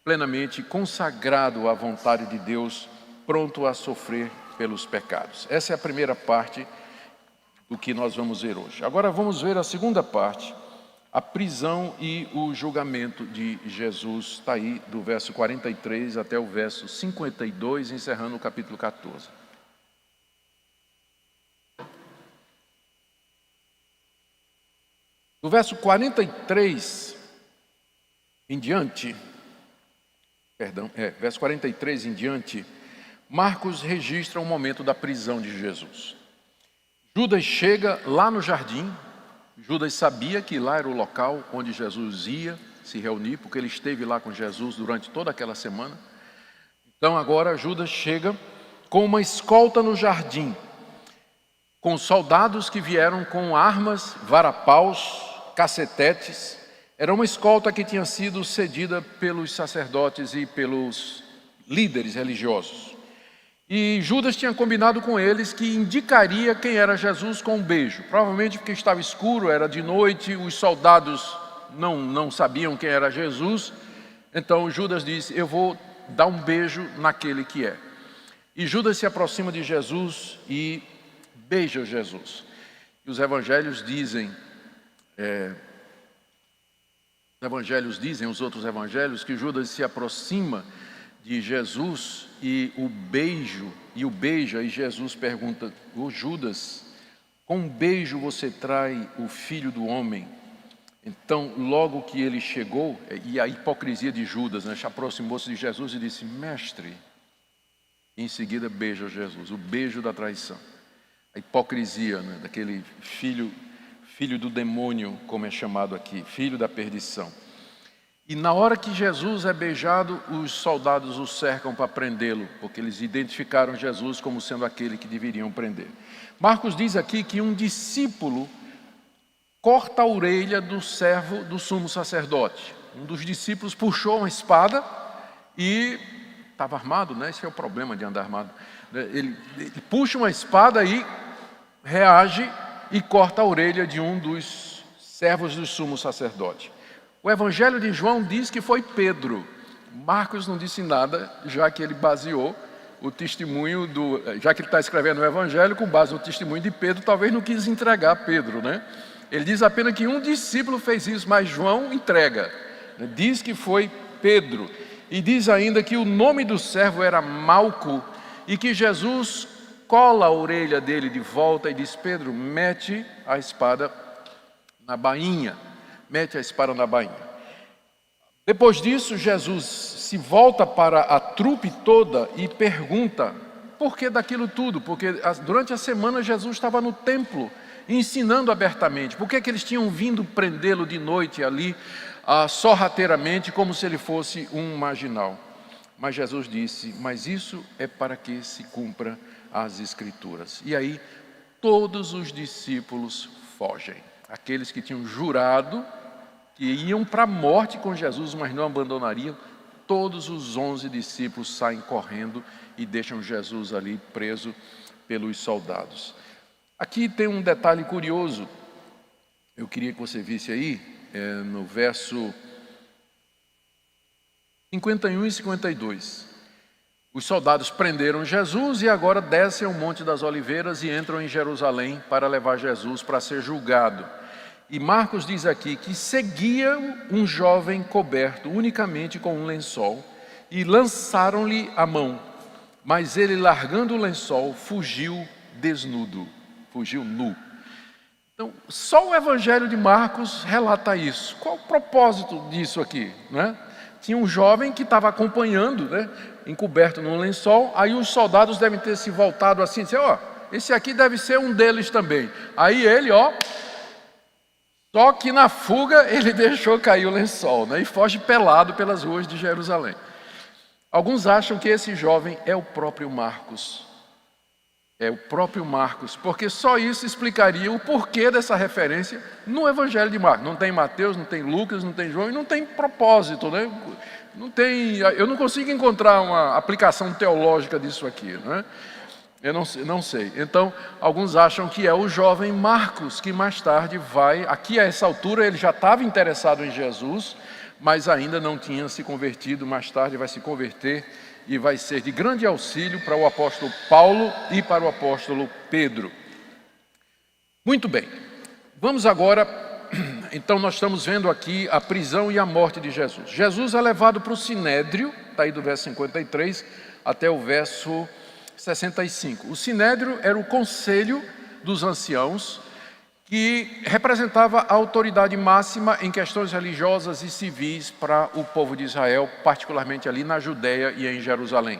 Speaker 1: plenamente consagrado à vontade de Deus, pronto a sofrer pelos pecados. Essa é a primeira parte do que nós vamos ver hoje. Agora vamos ver a segunda parte, a prisão e o julgamento de Jesus. Está aí do verso 43 até o verso 52, encerrando o capítulo 14. Do verso 43 em diante, verso 43 em diante, Marcos registra o momento da prisão de Jesus. Judas chega lá no jardim. Judas sabia que lá era o local onde Jesus ia se reunir, porque ele esteve lá com Jesus durante toda aquela semana. Então agora Judas chega com uma escolta no jardim, com soldados que vieram com armas, varapaus, cacetetes. Era uma escolta que tinha sido cedida pelos sacerdotes e pelos líderes religiosos. E Judas tinha combinado com eles que indicaria quem era Jesus com um beijo. Provavelmente porque estava escuro, era de noite, os soldados não sabiam quem era Jesus. Então Judas disse: eu vou dar um beijo naquele que é. E Judas se aproxima de Jesus e beija Jesus. E os evangelhos dizem, os outros evangelhos, que Judas se aproxima de Jesus e o beija, e Jesus pergunta: ô Judas, com um beijo você trai o filho do homem. Então, logo que ele chegou, e a hipocrisia de Judas, né, aproximou-se de Jesus e disse: mestre. E em seguida beija Jesus, o beijo da traição. A hipocrisia, né, daquele filho do demônio, como é chamado aqui, filho da perdição. E na hora que Jesus é beijado, os soldados o cercam para prendê-lo, porque eles identificaram Jesus como sendo aquele que deveriam prender. Marcos diz aqui que um discípulo corta a orelha do servo do sumo sacerdote. Um dos discípulos puxou uma espada e estava armado, né? Esse é o problema de andar armado. Ele puxa uma espada e reage e corta a orelha de um dos servos do sumo sacerdote. O Evangelho de João diz que foi Pedro. Marcos não disse nada, já que ele baseou o testemunho já que ele está escrevendo o Evangelho com base no testemunho de Pedro, talvez não quis entregar Pedro, né? Ele diz apenas que um discípulo fez isso, mas João entrega. Diz que foi Pedro. E diz ainda que o nome do servo era Malco e que Jesus cola a orelha dele de volta e diz: Pedro, mete a espada na bainha. Mete a espada na bainha. Depois disso, Jesus se volta para a trupe toda e pergunta por que daquilo tudo. Porque durante a semana Jesus estava no templo ensinando abertamente. Por que eles tinham vindo prendê-lo de noite ali, sorrateiramente, como se ele fosse um marginal? Mas Jesus disse: mas isso é para que se cumpra as Escrituras. E aí todos os discípulos fogem. Aqueles que tinham jurado que iam para a morte com Jesus, mas não abandonariam, todos os 11 discípulos saem correndo e deixam Jesus ali preso pelos soldados. Aqui tem um detalhe curioso, eu queria que você visse aí, no verso 51 e 52. Os soldados prenderam Jesus e agora descem ao Monte das Oliveiras e entram em Jerusalém para levar Jesus para ser julgado. E Marcos diz aqui que seguia um jovem coberto unicamente com um lençol e lançaram-lhe a mão, mas ele, largando o lençol, fugiu desnudo, fugiu nu. Então, só o Evangelho de Marcos relata isso. Qual o propósito disso aqui, né? Tinha um jovem que estava acompanhando, né, encoberto num lençol, aí os soldados devem ter se voltado assim, dizer: ó, esse aqui deve ser um deles também. Aí ele, só que na fuga ele deixou cair o lençol, né, e foge pelado pelas ruas de Jerusalém. Alguns acham que esse jovem é o próprio Marcos. É o próprio Marcos, porque só isso explicaria o porquê dessa referência no Evangelho de Marcos. Não tem Mateus, não tem Lucas, não tem João, e não tem propósito, né? Eu não consigo encontrar uma aplicação teológica disso aqui, né? Eu não sei. Então, alguns acham que é o jovem Marcos, que mais tarde vai, aqui a essa altura ele já estava interessado em Jesus, mas ainda não tinha se convertido, mais tarde vai se converter e vai ser de grande auxílio para o apóstolo Paulo e para o apóstolo Pedro. Muito bem, vamos agora, então nós estamos vendo aqui a prisão e a morte de Jesus. Jesus é levado para o Sinédrio, está aí do verso 53 até o verso 65. O Sinédrio era o conselho dos anciãos, que representava a autoridade máxima em questões religiosas e civis para o povo de Israel, particularmente ali na Judeia e em Jerusalém.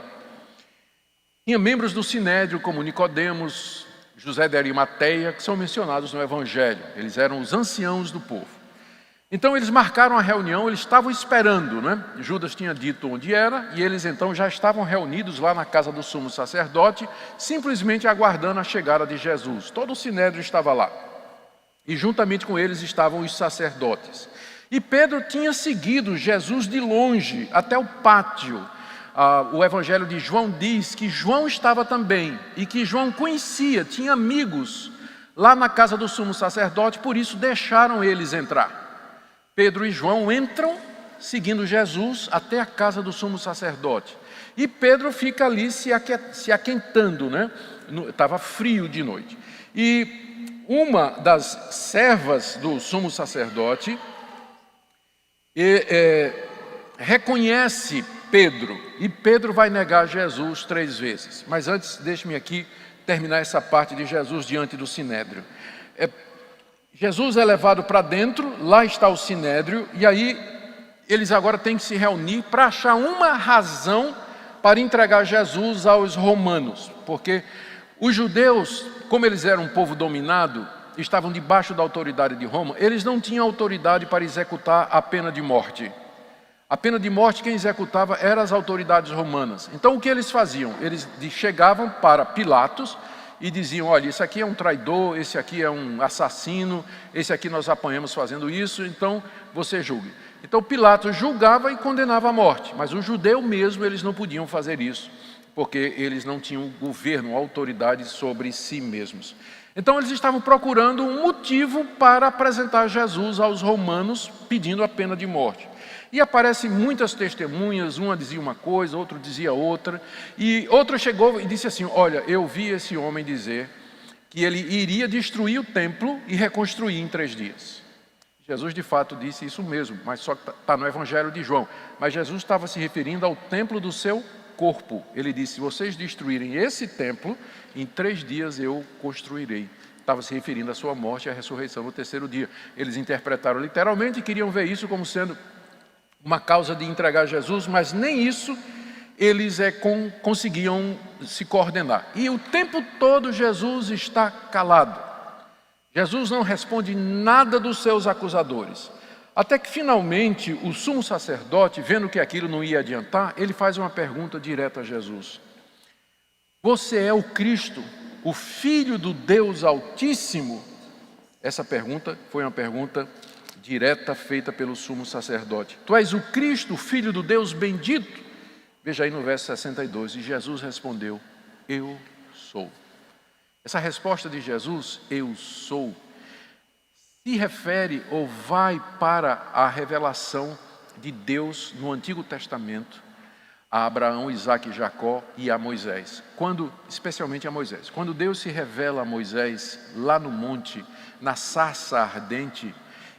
Speaker 1: Tinha membros do Sinédrio como Nicodemos, José de Arimateia, que são mencionados no Evangelho. Eles eram os anciãos do povo. Então eles marcaram a reunião, eles estavam esperando, né? Judas tinha dito onde era, e eles então já estavam reunidos lá na casa do sumo sacerdote, simplesmente aguardando a chegada de Jesus. Todo o Sinédrio estava lá. E juntamente com eles estavam os sacerdotes. E Pedro tinha seguido Jesus de longe até o pátio. O Evangelho de João diz que João estava também e que João conhecia, tinha amigos lá na casa do sumo sacerdote, por isso deixaram eles entrar. Pedro e João entram seguindo Jesus até a casa do sumo sacerdote. E Pedro fica ali se aquentando, né? Estava frio de noite. E uma das servas do sumo sacerdote reconhece Pedro, e Pedro vai negar Jesus 3 vezes. Mas antes, deixe-me aqui terminar essa parte de Jesus diante do Sinédrio. Jesus é levado para dentro, lá está o Sinédrio, e aí eles agora têm que se reunir para achar uma razão para entregar Jesus aos romanos, porque os judeus, como eles eram um povo dominado, estavam debaixo da autoridade de Roma, eles não tinham autoridade para executar a pena de morte. A pena de morte quem executava eram as autoridades romanas. Então o que eles faziam? Eles chegavam para Pilatos e diziam, olha, esse aqui é um traidor, esse aqui é um assassino, esse aqui nós apanhamos fazendo isso, então você julgue. Então Pilatos julgava e condenava à morte, mas o judeu mesmo eles não podiam fazer isso, porque eles não tinham governo, autoridade sobre si mesmos. Então eles estavam procurando um motivo para apresentar Jesus aos romanos, pedindo a pena de morte. E aparecem muitas testemunhas, uma dizia uma coisa, outro dizia outra, e outro chegou e disse assim, olha, eu vi esse homem dizer que ele iria destruir o templo e reconstruir em 3 dias. Jesus de fato disse isso mesmo, mas só que está no Evangelho de João. Mas Jesus estava se referindo ao templo do seu corpo. Ele disse, se vocês destruírem esse templo, em 3 dias eu construirei. Estava se referindo à sua morte e à ressurreição no 3º dia. Eles interpretaram literalmente e queriam ver isso como sendo uma causa de entregar Jesus, mas nem isso eles conseguiam se coordenar. E o tempo todo Jesus está calado. Jesus não responde nada dos seus acusadores. Até que finalmente o sumo sacerdote, vendo que aquilo não ia adiantar, ele faz uma pergunta direta a Jesus. Você é o Cristo, o Filho do Deus Altíssimo? Essa pergunta foi uma pergunta direta feita pelo sumo sacerdote. Tu és o Cristo, o Filho do Deus bendito? Veja aí no verso 62, e Jesus respondeu, eu sou. Essa resposta de Jesus, eu sou, se refere ou vai para a revelação de Deus no Antigo Testamento, a Abraão, Isaque e Jacó e a Moisés. Especialmente a Moisés. Quando Deus se revela a Moisés lá no monte, na sarça ardente,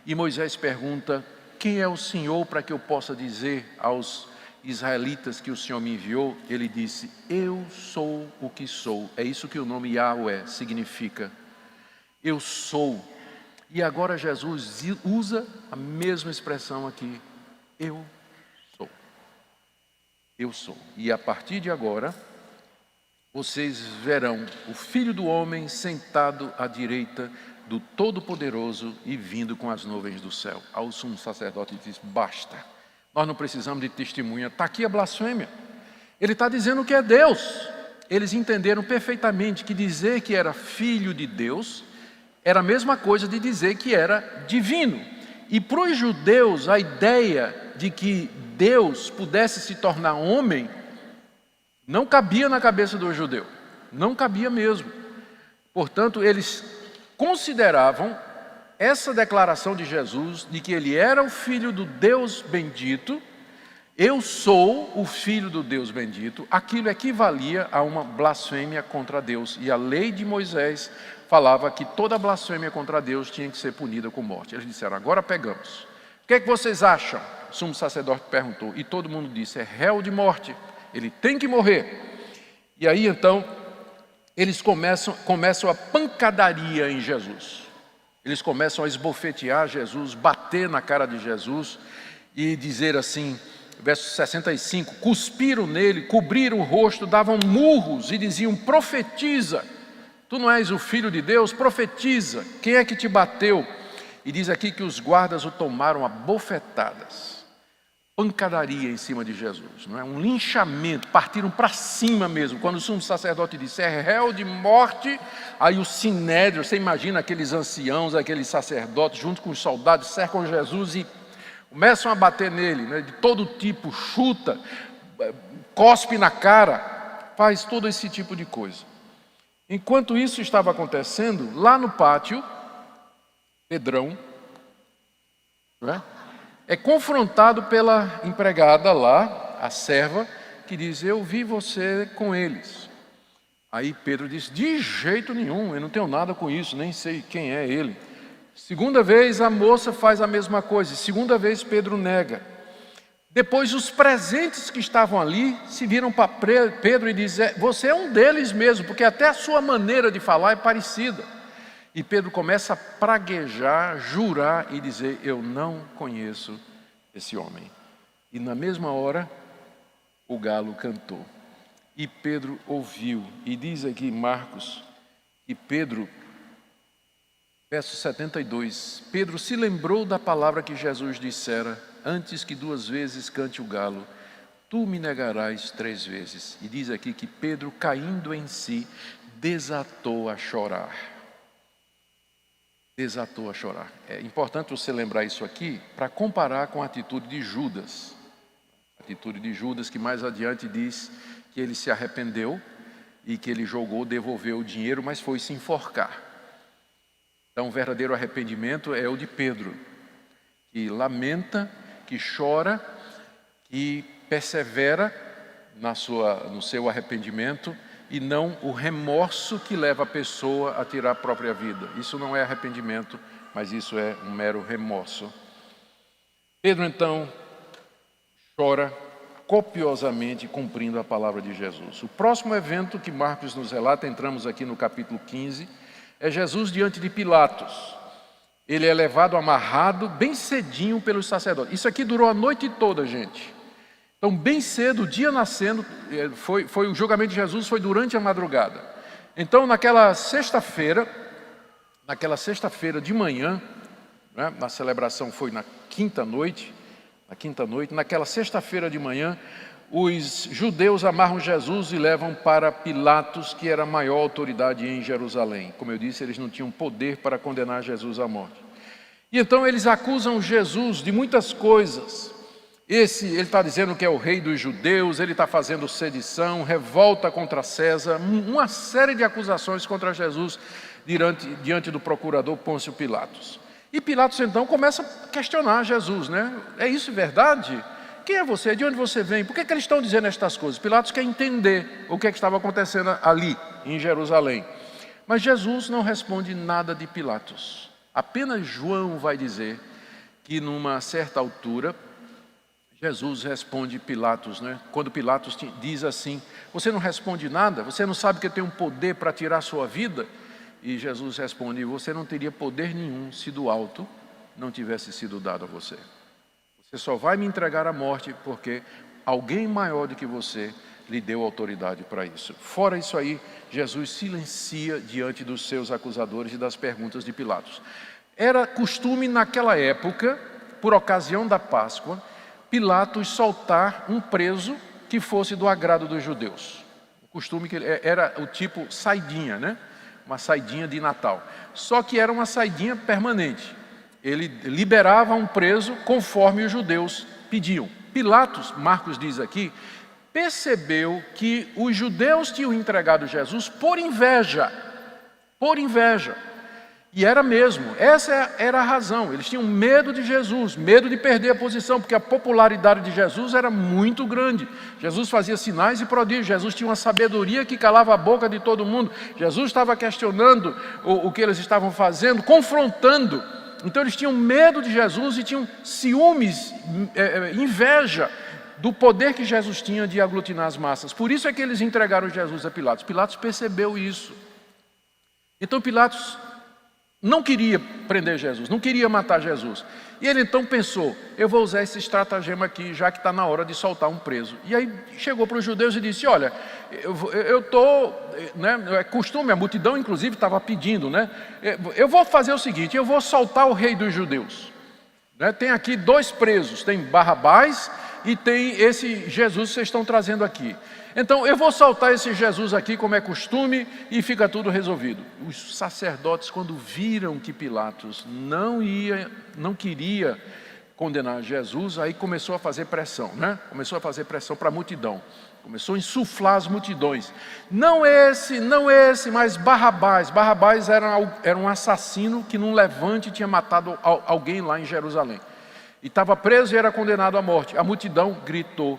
Speaker 1: e Moisés pergunta, quem é o Senhor para que eu possa dizer aos israelitas que o Senhor me enviou? Ele disse, eu sou o que sou. É isso que o nome Yahweh significa. Eu sou. E agora Jesus usa a mesma expressão aqui. Eu sou. Eu sou. E a partir de agora, vocês verão o Filho do Homem sentado à direita do Todo-Poderoso e vindo com as nuvens do céu. Ao sumo sacerdote diz, basta. Nós não precisamos de testemunha. Está aqui a blasfêmia. Ele está dizendo que é Deus. Eles entenderam perfeitamente que dizer que era filho de Deus era a mesma coisa de dizer que era divino. E para os judeus, a ideia de que Deus pudesse se tornar homem não cabia na cabeça do judeu. Não cabia mesmo. Portanto, eles consideravam essa declaração de Jesus, de que ele era o Filho do Deus bendito, eu sou o Filho do Deus bendito, aquilo equivalia a uma blasfêmia contra Deus. E a lei de Moisés falava que toda blasfêmia contra Deus tinha que ser punida com morte. Eles disseram, agora pegamos. O que é que vocês acham? O sumo sacerdote perguntou, e todo mundo disse, é réu de morte, ele tem que morrer. E aí então, eles começam a pancadaria em Jesus. Eles começam a esbofetear Jesus, bater na cara de Jesus e dizer assim, verso 65, cuspiram nele, cobriram o rosto, davam murros e diziam, profetiza, tu não és o Filho de Deus, profetiza, quem é que te bateu? E diz aqui que os guardas o tomaram a bofetadas, pancadaria em cima de Jesus, não é? Um linchamento, partiram para cima mesmo. Quando o sumo sacerdote disse, é réu de morte, aí o sinédrio, você imagina aqueles anciãos, aqueles sacerdotes, junto com os soldados, cercam Jesus e começam a bater nele, né? De todo tipo, chuta, cospe na cara, faz todo esse tipo de coisa. Enquanto isso estava acontecendo, lá no pátio, Pedrão, não é confrontado pela empregada lá, a serva, que diz, eu vi você com eles. Aí Pedro diz, de jeito nenhum, eu não tenho nada com isso, nem sei quem é ele. Segunda vez a moça faz a mesma coisa, segunda vez Pedro nega. Depois os presentes que estavam ali se viram para Pedro e disseram: você é um deles mesmo, porque até a sua maneira de falar é parecida. E Pedro começa a praguejar, jurar e dizer: eu não conheço esse homem. E na mesma hora o galo cantou. E Pedro ouviu. E diz aqui em Marcos que Pedro, verso 72, Pedro se lembrou da palavra que Jesus dissera: antes que 2 vezes cante o galo, tu me negarás 3 vezes. E diz aqui que Pedro, caindo em si, desatou a chorar. Desatou a chorar. É importante você lembrar isso aqui para comparar com a atitude de Judas. A atitude de Judas, que mais adiante diz que ele se arrependeu e que ele devolveu o dinheiro, mas foi se enforcar. Então, o verdadeiro arrependimento é o de Pedro, que lamenta, que chora, que persevera no seu arrependimento, e não o remorso que leva a pessoa a tirar a própria vida. Isso não é arrependimento, mas isso é um mero remorso. Pedro, então, chora copiosamente, cumprindo a palavra de Jesus. O próximo evento que Marcos nos relata, entramos aqui no capítulo 15, é Jesus diante de Pilatos. Ele é levado amarrado bem cedinho pelos sacerdotes. Isso aqui durou a noite toda, gente. Então, bem cedo, o dia nascendo, o julgamento de Jesus foi durante a madrugada. Então, naquela sexta-feira de manhã, né, a celebração foi na quinta noite, naquela sexta-feira de manhã, os judeus amarram Jesus e levam para Pilatos, que era a maior autoridade em Jerusalém. Como eu disse, eles não tinham poder para condenar Jesus à morte. E então eles acusam Jesus de muitas coisas. Ele está dizendo que é o rei dos judeus, ele está fazendo sedição, revolta contra César, uma série de acusações contra Jesus diante do procurador Pôncio Pilatos. E Pilatos então começa a questionar Jesus, né? É isso verdade? Quem é você? De onde você vem? Por que eles estão dizendo estas coisas? Pilatos quer entender o que estava acontecendo ali, em Jerusalém. Mas Jesus não responde nada de Pilatos. Apenas João vai dizer que numa certa altura, Jesus responde Pilatos, né? Quando Pilatos diz assim: você não responde nada? Você não sabe que tem um poder para tirar a sua vida? E Jesus responde: você não teria poder nenhum se do alto não tivesse sido dado a você. Você só vai me entregar à morte porque alguém maior do que você lhe deu autoridade para isso. Fora isso aí, Jesus silencia diante dos seus acusadores e das perguntas de Pilatos. Era costume naquela época, por ocasião da Páscoa, Pilatos soltar um preso que fosse do agrado dos judeus. O costume que era o tipo saidinha, né? Uma saidinha de Natal. Só que era uma saidinha permanente. Ele liberava um preso conforme os judeus pediam. Pilatos, Marcos diz aqui, percebeu que os judeus tinham entregado Jesus por inveja. Por inveja. E era mesmo, essa era a razão. Eles tinham medo de Jesus, medo de perder a posição, porque a popularidade de Jesus era muito grande. Jesus fazia sinais e prodígios, Jesus tinha uma sabedoria que calava a boca de todo mundo. Jesus estava questionando o que eles estavam fazendo, confrontando. Então eles tinham medo de Jesus e tinham ciúmes, inveja do poder que Jesus tinha de aglutinar as massas. Por isso é que eles entregaram Jesus a Pilatos. Pilatos percebeu isso. Então Pilatos não queria prender Jesus, não queria matar Jesus. E ele então pensou: eu vou usar esse estratagema aqui, já que está na hora de soltar um preso. E aí chegou para os judeus e disse: olha, eu estou, né, é costume, a multidão inclusive estava pedindo, né? Eu vou fazer o seguinte, eu vou soltar o rei dos judeus. Né? Tem aqui 2 presos, tem Barrabás e tem esse Jesus que vocês estão trazendo aqui. Então eu vou soltar esse Jesus aqui como é costume e fica tudo resolvido. Os sacerdotes, quando viram que Pilatos não queria condenar Jesus, aí começou a fazer pressão, né? Começou a fazer pressão para a multidão. Começou a insuflar as multidões. Não esse, mas Barrabás. Barrabás era um assassino que num levante tinha matado alguém lá em Jerusalém. E estava preso e era condenado à morte. A multidão gritou: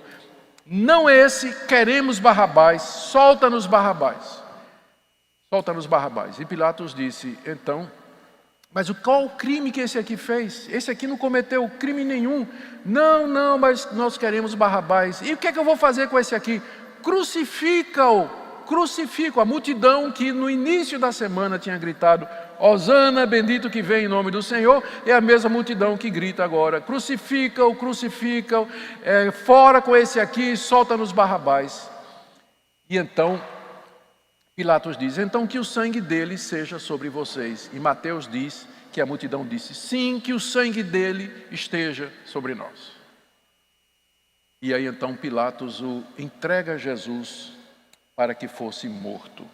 Speaker 1: não esse, queremos Barrabás, solta-nos Barrabás. Solta-nos Barrabás. E Pilatos disse: então, Mas qual o crime que esse aqui fez? Esse aqui não cometeu crime nenhum. Não, mas nós queremos Barrabás. E o que é que eu vou fazer com esse aqui? Crucifica-o. Crucifica a multidão que no início da semana tinha gritado: Hosana, bendito que vem em nome do Senhor, é a mesma multidão que grita agora: crucifica-o, crucifica-o, fora com esse aqui, solta-nos Barrabás. E então Pilatos diz: então que o sangue dele seja sobre vocês. E Mateus diz que a multidão disse: sim, que o sangue dele esteja sobre nós. E aí então Pilatos o entrega a Jesus para que fosse morto.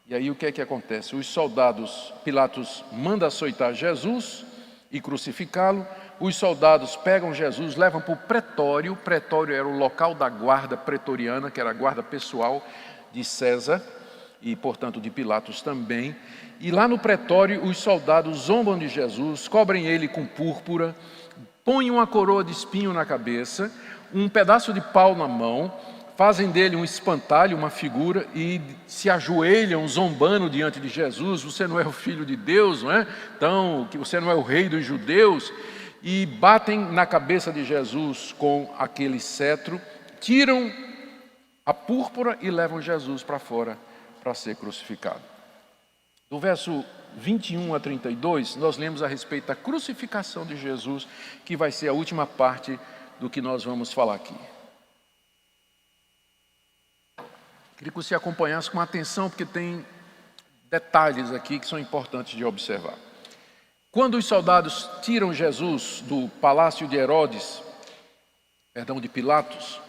Speaker 1: E aí o que é que acontece? Os soldados, Pilatos manda açoitar Jesus e crucificá-lo. Os soldados pegam Jesus, levam para o pretório. O pretório era o local da guarda pretoriana, que era a guarda pessoal de César e, portanto, de Pilatos também. E lá no pretório, os soldados zombam de Jesus, cobrem ele com púrpura, põem uma coroa de espinho na cabeça, um pedaço de pau na mão, fazem dele um espantalho, uma figura, e se ajoelham zombando diante de Jesus: você não é o Filho de Deus, não é? Então, que você não é o Rei dos Judeus. E batem na cabeça de Jesus com aquele cetro, tiram a púrpura e levam Jesus para fora para ser crucificado. Do verso 21 a 32, nós lemos a respeito da crucificação de Jesus, que vai ser a última parte do que nós vamos falar aqui. Queria que você acompanhasse com atenção, porque tem detalhes aqui que são importantes de observar. Quando os soldados tiram Jesus do palácio de de Pilatos,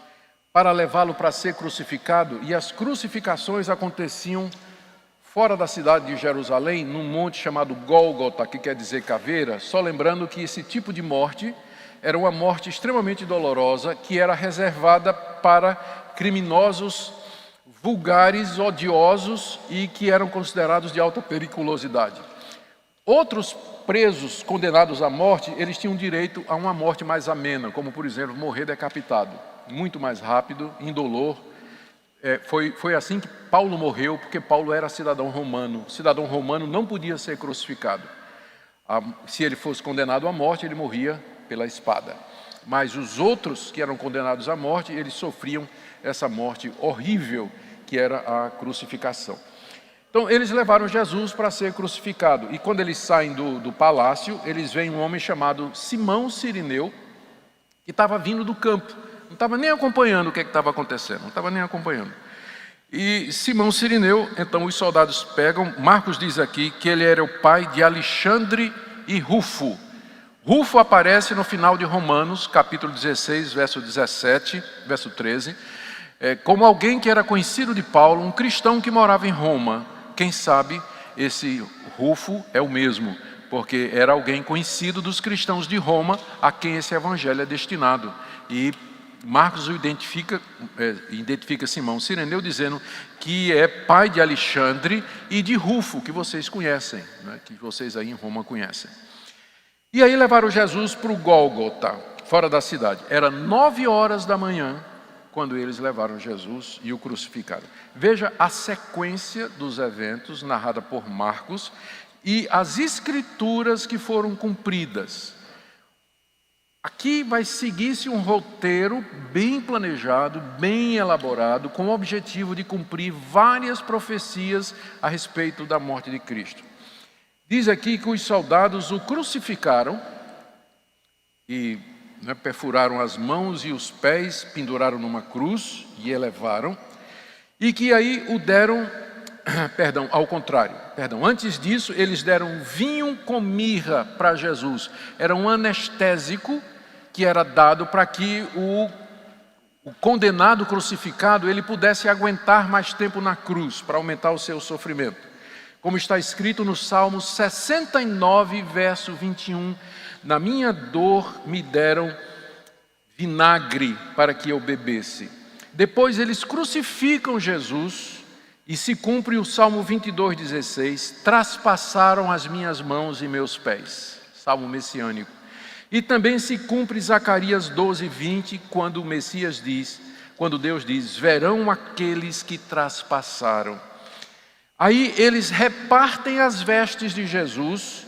Speaker 1: para levá-lo para ser crucificado, e as crucificações aconteciam fora da cidade de Jerusalém, num monte chamado Gólgota, que quer dizer caveira, só lembrando que esse tipo de morte era uma morte extremamente dolorosa, que era reservada para criminosos vulgares, odiosos e que eram considerados de alta periculosidade. Outros presos condenados à morte, eles tinham direito a uma morte mais amena, como por exemplo morrer decapitado, muito mais rápido, indolor. Foi assim que Paulo morreu, porque Paulo era cidadão romano. O cidadão romano não podia ser crucificado. Se ele fosse condenado à morte, ele morria pela espada. Mas os outros que eram condenados à morte, eles sofriam essa morte horrível, que era a crucificação. Então, eles levaram Jesus para ser crucificado. E quando eles saem do palácio, eles veem um homem chamado Simão Cirineu, que estava vindo do campo. Não estava nem acompanhando o que estava acontecendo, não estava nem acompanhando. E Simão Cirineu, então os soldados pegam, Marcos diz aqui que ele era o pai de Alexandre e Rufo. Rufo aparece no final de Romanos, capítulo 16, verso 17, verso 13, como alguém que era conhecido de Paulo, um cristão que morava em Roma. Quem sabe esse Rufo é o mesmo, porque era alguém conhecido dos cristãos de Roma, a quem esse evangelho é destinado. E Marcos o identifica Simão Cirineu dizendo que é pai de Alexandre e de Rufo, que vocês conhecem, né, que vocês aí em Roma conhecem. E aí levaram Jesus para o Gólgota, fora da cidade. Era 9h da manhã, quando eles levaram Jesus e o crucificaram. Veja a sequência dos eventos narrada por Marcos e as escrituras que foram cumpridas. Aqui vai seguir-se um roteiro bem planejado, bem elaborado, com o objetivo de cumprir várias profecias a respeito da morte de Cristo. Diz aqui que os soldados o crucificaram e perfuraram as mãos e os pés, penduraram numa cruz e elevaram, e que aí o deram, antes disso eles deram vinho com mirra para Jesus. Era um anestésico que era dado para que o condenado crucificado ele pudesse aguentar mais tempo na cruz, para aumentar o seu sofrimento. Como está escrito no Salmo 69, verso 21, na minha dor me deram vinagre para que eu bebesse. Depois eles crucificam Jesus e se cumpre o Salmo 22:16, traspassaram as minhas mãos e meus pés. Salmo messiânico. E também se cumpre Zacarias 12:20, quando o Messias diz, quando Deus diz, verão aqueles que traspassaram. Aí eles repartem as vestes de Jesus.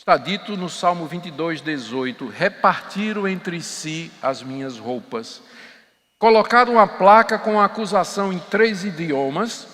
Speaker 1: Está dito no Salmo 22, 18: repartiram entre si as minhas roupas. Colocaram uma placa com a acusação em 3 idiomas,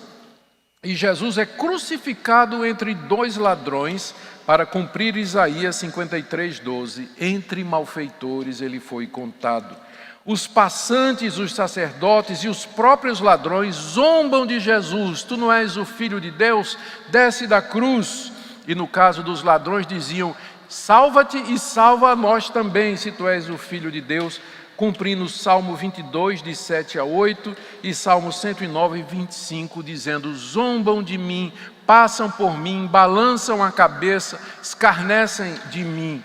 Speaker 1: e Jesus é crucificado entre 2 ladrões para cumprir Isaías 53, 12. Entre malfeitores ele foi contado. Os passantes, os sacerdotes e os próprios ladrões zombam de Jesus. Tu não és o Filho de Deus? Desce da cruz. E no caso dos ladrões diziam: salva-te e salva a nós também, se tu és o Filho de Deus, cumprindo Salmo 22, de 7 a 8, e Salmo 109, 25, dizendo: zombam de mim, passam por mim, balançam a cabeça, escarnecem de mim.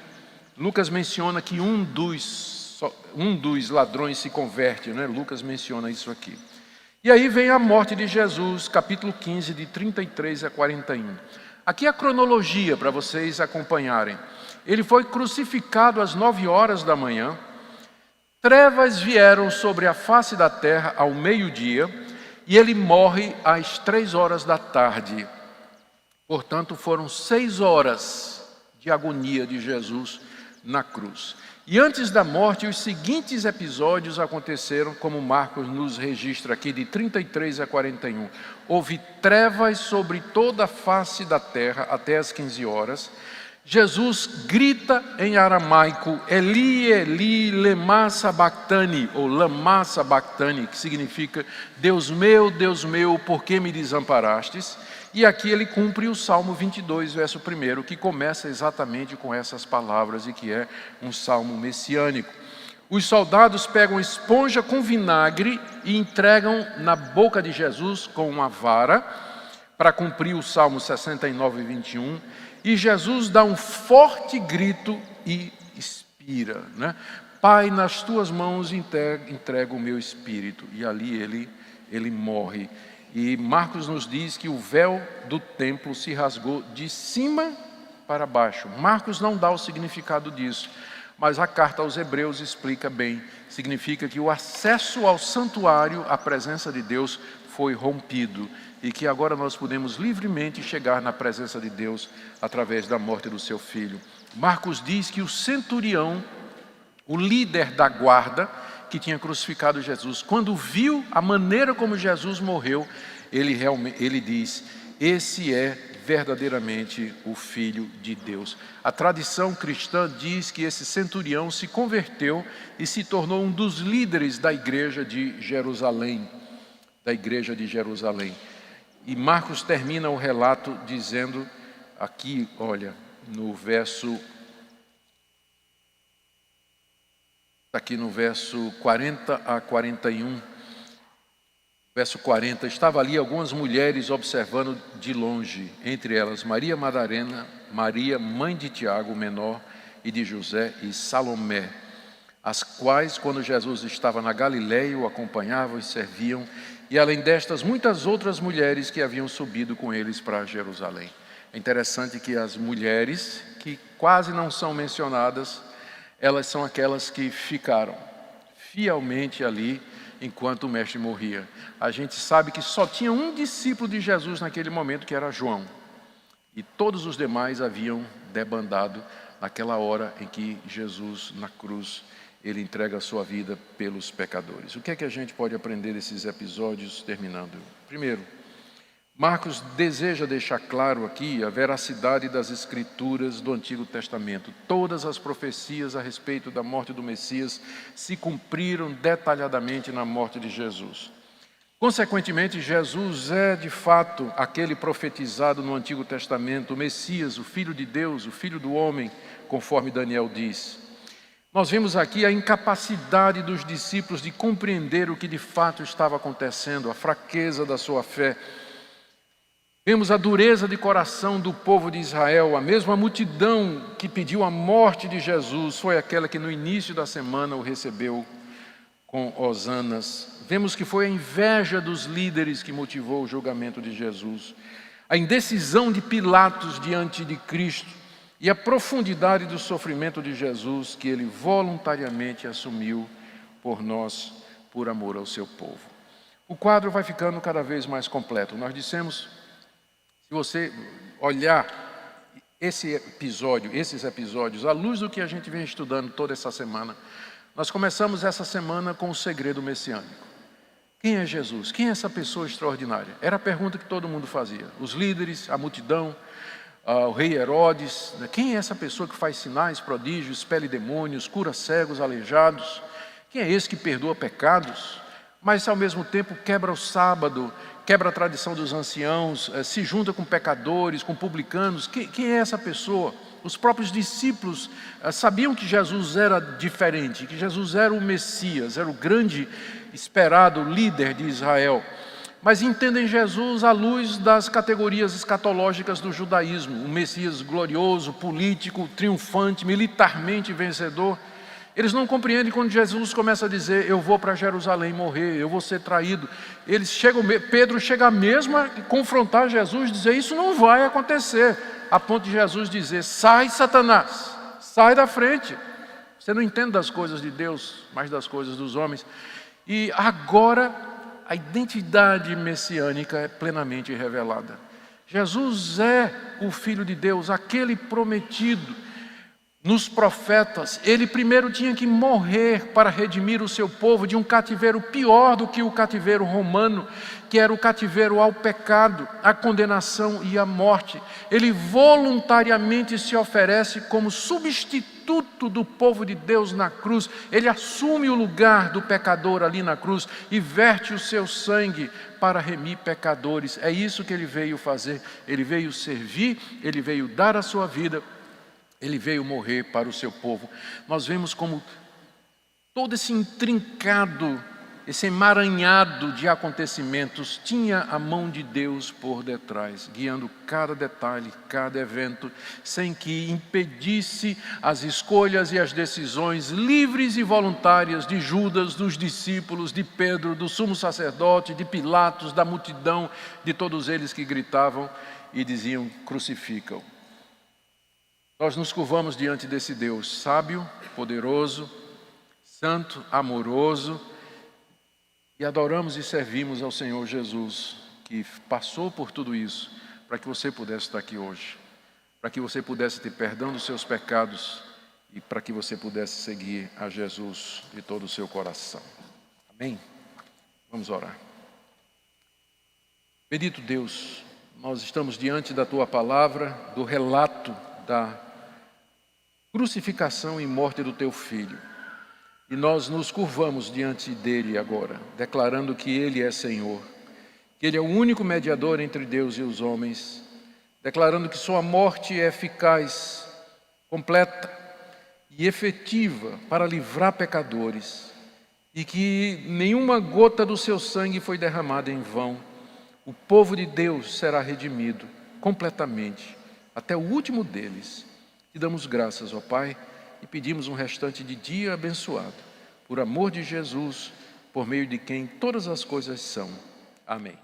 Speaker 1: Lucas menciona que um dos ladrões se converte, né? Lucas menciona isso aqui. E aí vem a morte de Jesus, capítulo 15, de 33 a 41. Aqui a cronologia para vocês acompanharem. Ele foi crucificado às 9 horas da manhã, trevas vieram sobre a face da terra ao meio-dia, e ele morre às 3 horas da tarde. Portanto, foram 6 horas de agonia de Jesus na cruz. E antes da morte, os seguintes episódios aconteceram, como Marcos nos registra aqui, de 33 a 41. Houve trevas sobre toda a face da terra até as 15 horas. Jesus grita em aramaico: Eli, Eli, lema sabachthani, ou lama sabachthani, que significa: Deus meu, por que me desamparastes? E aqui ele cumpre o Salmo 22, verso 1, que começa exatamente com essas palavras e que é um salmo messiânico. Os soldados pegam esponja com vinagre e entregam na boca de Jesus com uma vara, para cumprir o Salmo 69, 21, e Jesus dá um forte grito e expira, né? Pai, nas tuas mãos entrego o meu espírito. E ali ele morre. E Marcos nos diz que o véu do templo se rasgou de cima para baixo. Marcos não dá o significado disso, mas a carta aos Hebreus explica bem. Significa que o acesso ao santuário, à presença de Deus, foi rompido e que agora nós podemos livremente chegar na presença de Deus através da morte do seu filho. Marcos diz que o centurião, o líder da guarda que tinha crucificado Jesus, quando viu a maneira como Jesus morreu, ele diz: esse é verdadeiramente o Filho de Deus. A tradição cristã diz que esse centurião se converteu e se tornou um dos líderes da igreja de Jerusalém. E Marcos termina o relato dizendo aqui, olha, no verso 40 a 41. Verso 40, estava ali algumas mulheres observando de longe, entre elas Maria Madalena, Maria, mãe de Tiago, o menor, e de José, e Salomé, as quais, quando Jesus estava na Galileia, o acompanhavam e serviam, e além destas, muitas outras mulheres que haviam subido com eles para Jerusalém. É interessante que as mulheres, que quase não são mencionadas, elas são aquelas que ficaram fielmente ali enquanto o mestre morria. A gente sabe que só tinha um discípulo de Jesus naquele momento, que era João. E todos os demais haviam debandado naquela hora em que Jesus, na cruz, ele entrega a sua vida pelos pecadores. O que é que a gente pode aprender desses episódios, terminando? Primeiro, Marcos deseja deixar claro aqui a veracidade das escrituras do Antigo Testamento. Todas as profecias a respeito da morte do Messias se cumpriram detalhadamente na morte de Jesus. Consequentemente, Jesus é de fato aquele profetizado no Antigo Testamento, o Messias, o Filho de Deus, o Filho do homem, conforme Daniel diz. Nós vemos aqui a incapacidade dos discípulos de compreender o que de fato estava acontecendo, a fraqueza da sua fé. Vemos a dureza de coração do povo de Israel. A mesma multidão que pediu a morte de Jesus foi aquela que no início da semana o recebeu com hosanas. Vemos que foi a inveja dos líderes que motivou o julgamento de Jesus, a indecisão de Pilatos diante de Cristo e a profundidade do sofrimento de Jesus que ele voluntariamente assumiu por nós, por amor ao seu povo. O quadro vai ficando cada vez mais completo. Nós dissemos, se você olhar esses episódios, à luz do que a gente vem estudando toda essa semana, nós começamos essa semana com o segredo messiânico. Quem é Jesus? Quem é essa pessoa extraordinária? Era a pergunta que todo mundo fazia. Os líderes, a multidão, o rei Herodes. Quem é essa pessoa que faz sinais, prodígios, expele demônios, cura cegos, aleijados? Quem é esse que perdoa pecados, mas ao mesmo tempo quebra o sábado, quebra a tradição dos anciãos, se junta com pecadores, com publicanos? Quem é essa pessoa? Os próprios discípulos sabiam que Jesus era diferente, que Jesus era o Messias, era o grande esperado líder de Israel. Mas entendem Jesus à luz das categorias escatológicas do judaísmo, um Messias glorioso, político, triunfante, militarmente vencedor. Eles não compreendem quando Jesus começa a dizer: eu vou para Jerusalém morrer, eu vou ser traído. Pedro chega mesmo a confrontar Jesus, dizer: isso não vai acontecer, a ponto de Jesus dizer: sai, Satanás, sai da frente. Você não entende das coisas de Deus, mas das coisas dos homens. E agora a identidade messiânica é plenamente revelada. Jesus é o Filho de Deus, aquele prometido. Nos profetas, ele primeiro tinha que morrer para redimir o seu povo de um cativeiro pior do que o cativeiro romano, que era o cativeiro ao pecado, à condenação e à morte. Ele voluntariamente se oferece como substituto do povo de Deus na cruz. Ele assume o lugar do pecador ali na cruz e verte o seu sangue para remir pecadores. É isso que ele veio fazer. Ele veio servir, ele veio dar a sua vida. Ele veio morrer para o seu povo. Nós vemos como todo esse intrincado, esse emaranhado de acontecimentos tinha a mão de Deus por detrás, guiando cada detalhe, cada evento, sem que impedisse as escolhas e as decisões livres e voluntárias de Judas, dos discípulos, de Pedro, do sumo sacerdote, de Pilatos, da multidão, de todos eles que gritavam e diziam: crucificam. Nós nos curvamos diante desse Deus sábio, poderoso, santo, amoroso, e adoramos e servimos ao Senhor Jesus, que passou por tudo isso, para que você pudesse estar aqui hoje, para que você pudesse ter perdão dos seus pecados e para que você pudesse seguir a Jesus de todo o seu coração. Amém? Vamos orar. Bendito Deus, nós estamos diante da Tua palavra, do relato da crucificação e morte do Teu Filho. E nós nos curvamos diante dEle agora, declarando que Ele é Senhor, que Ele é o único mediador entre Deus e os homens, declarando que Sua morte é eficaz, completa e efetiva para livrar pecadores, e que nenhuma gota do Seu sangue foi derramada em vão. O povo de Deus será redimido completamente, até o último deles. Te damos graças, ó Pai, e pedimos um restante de dia abençoado, por amor de Jesus, por meio de quem todas as coisas são. Amém.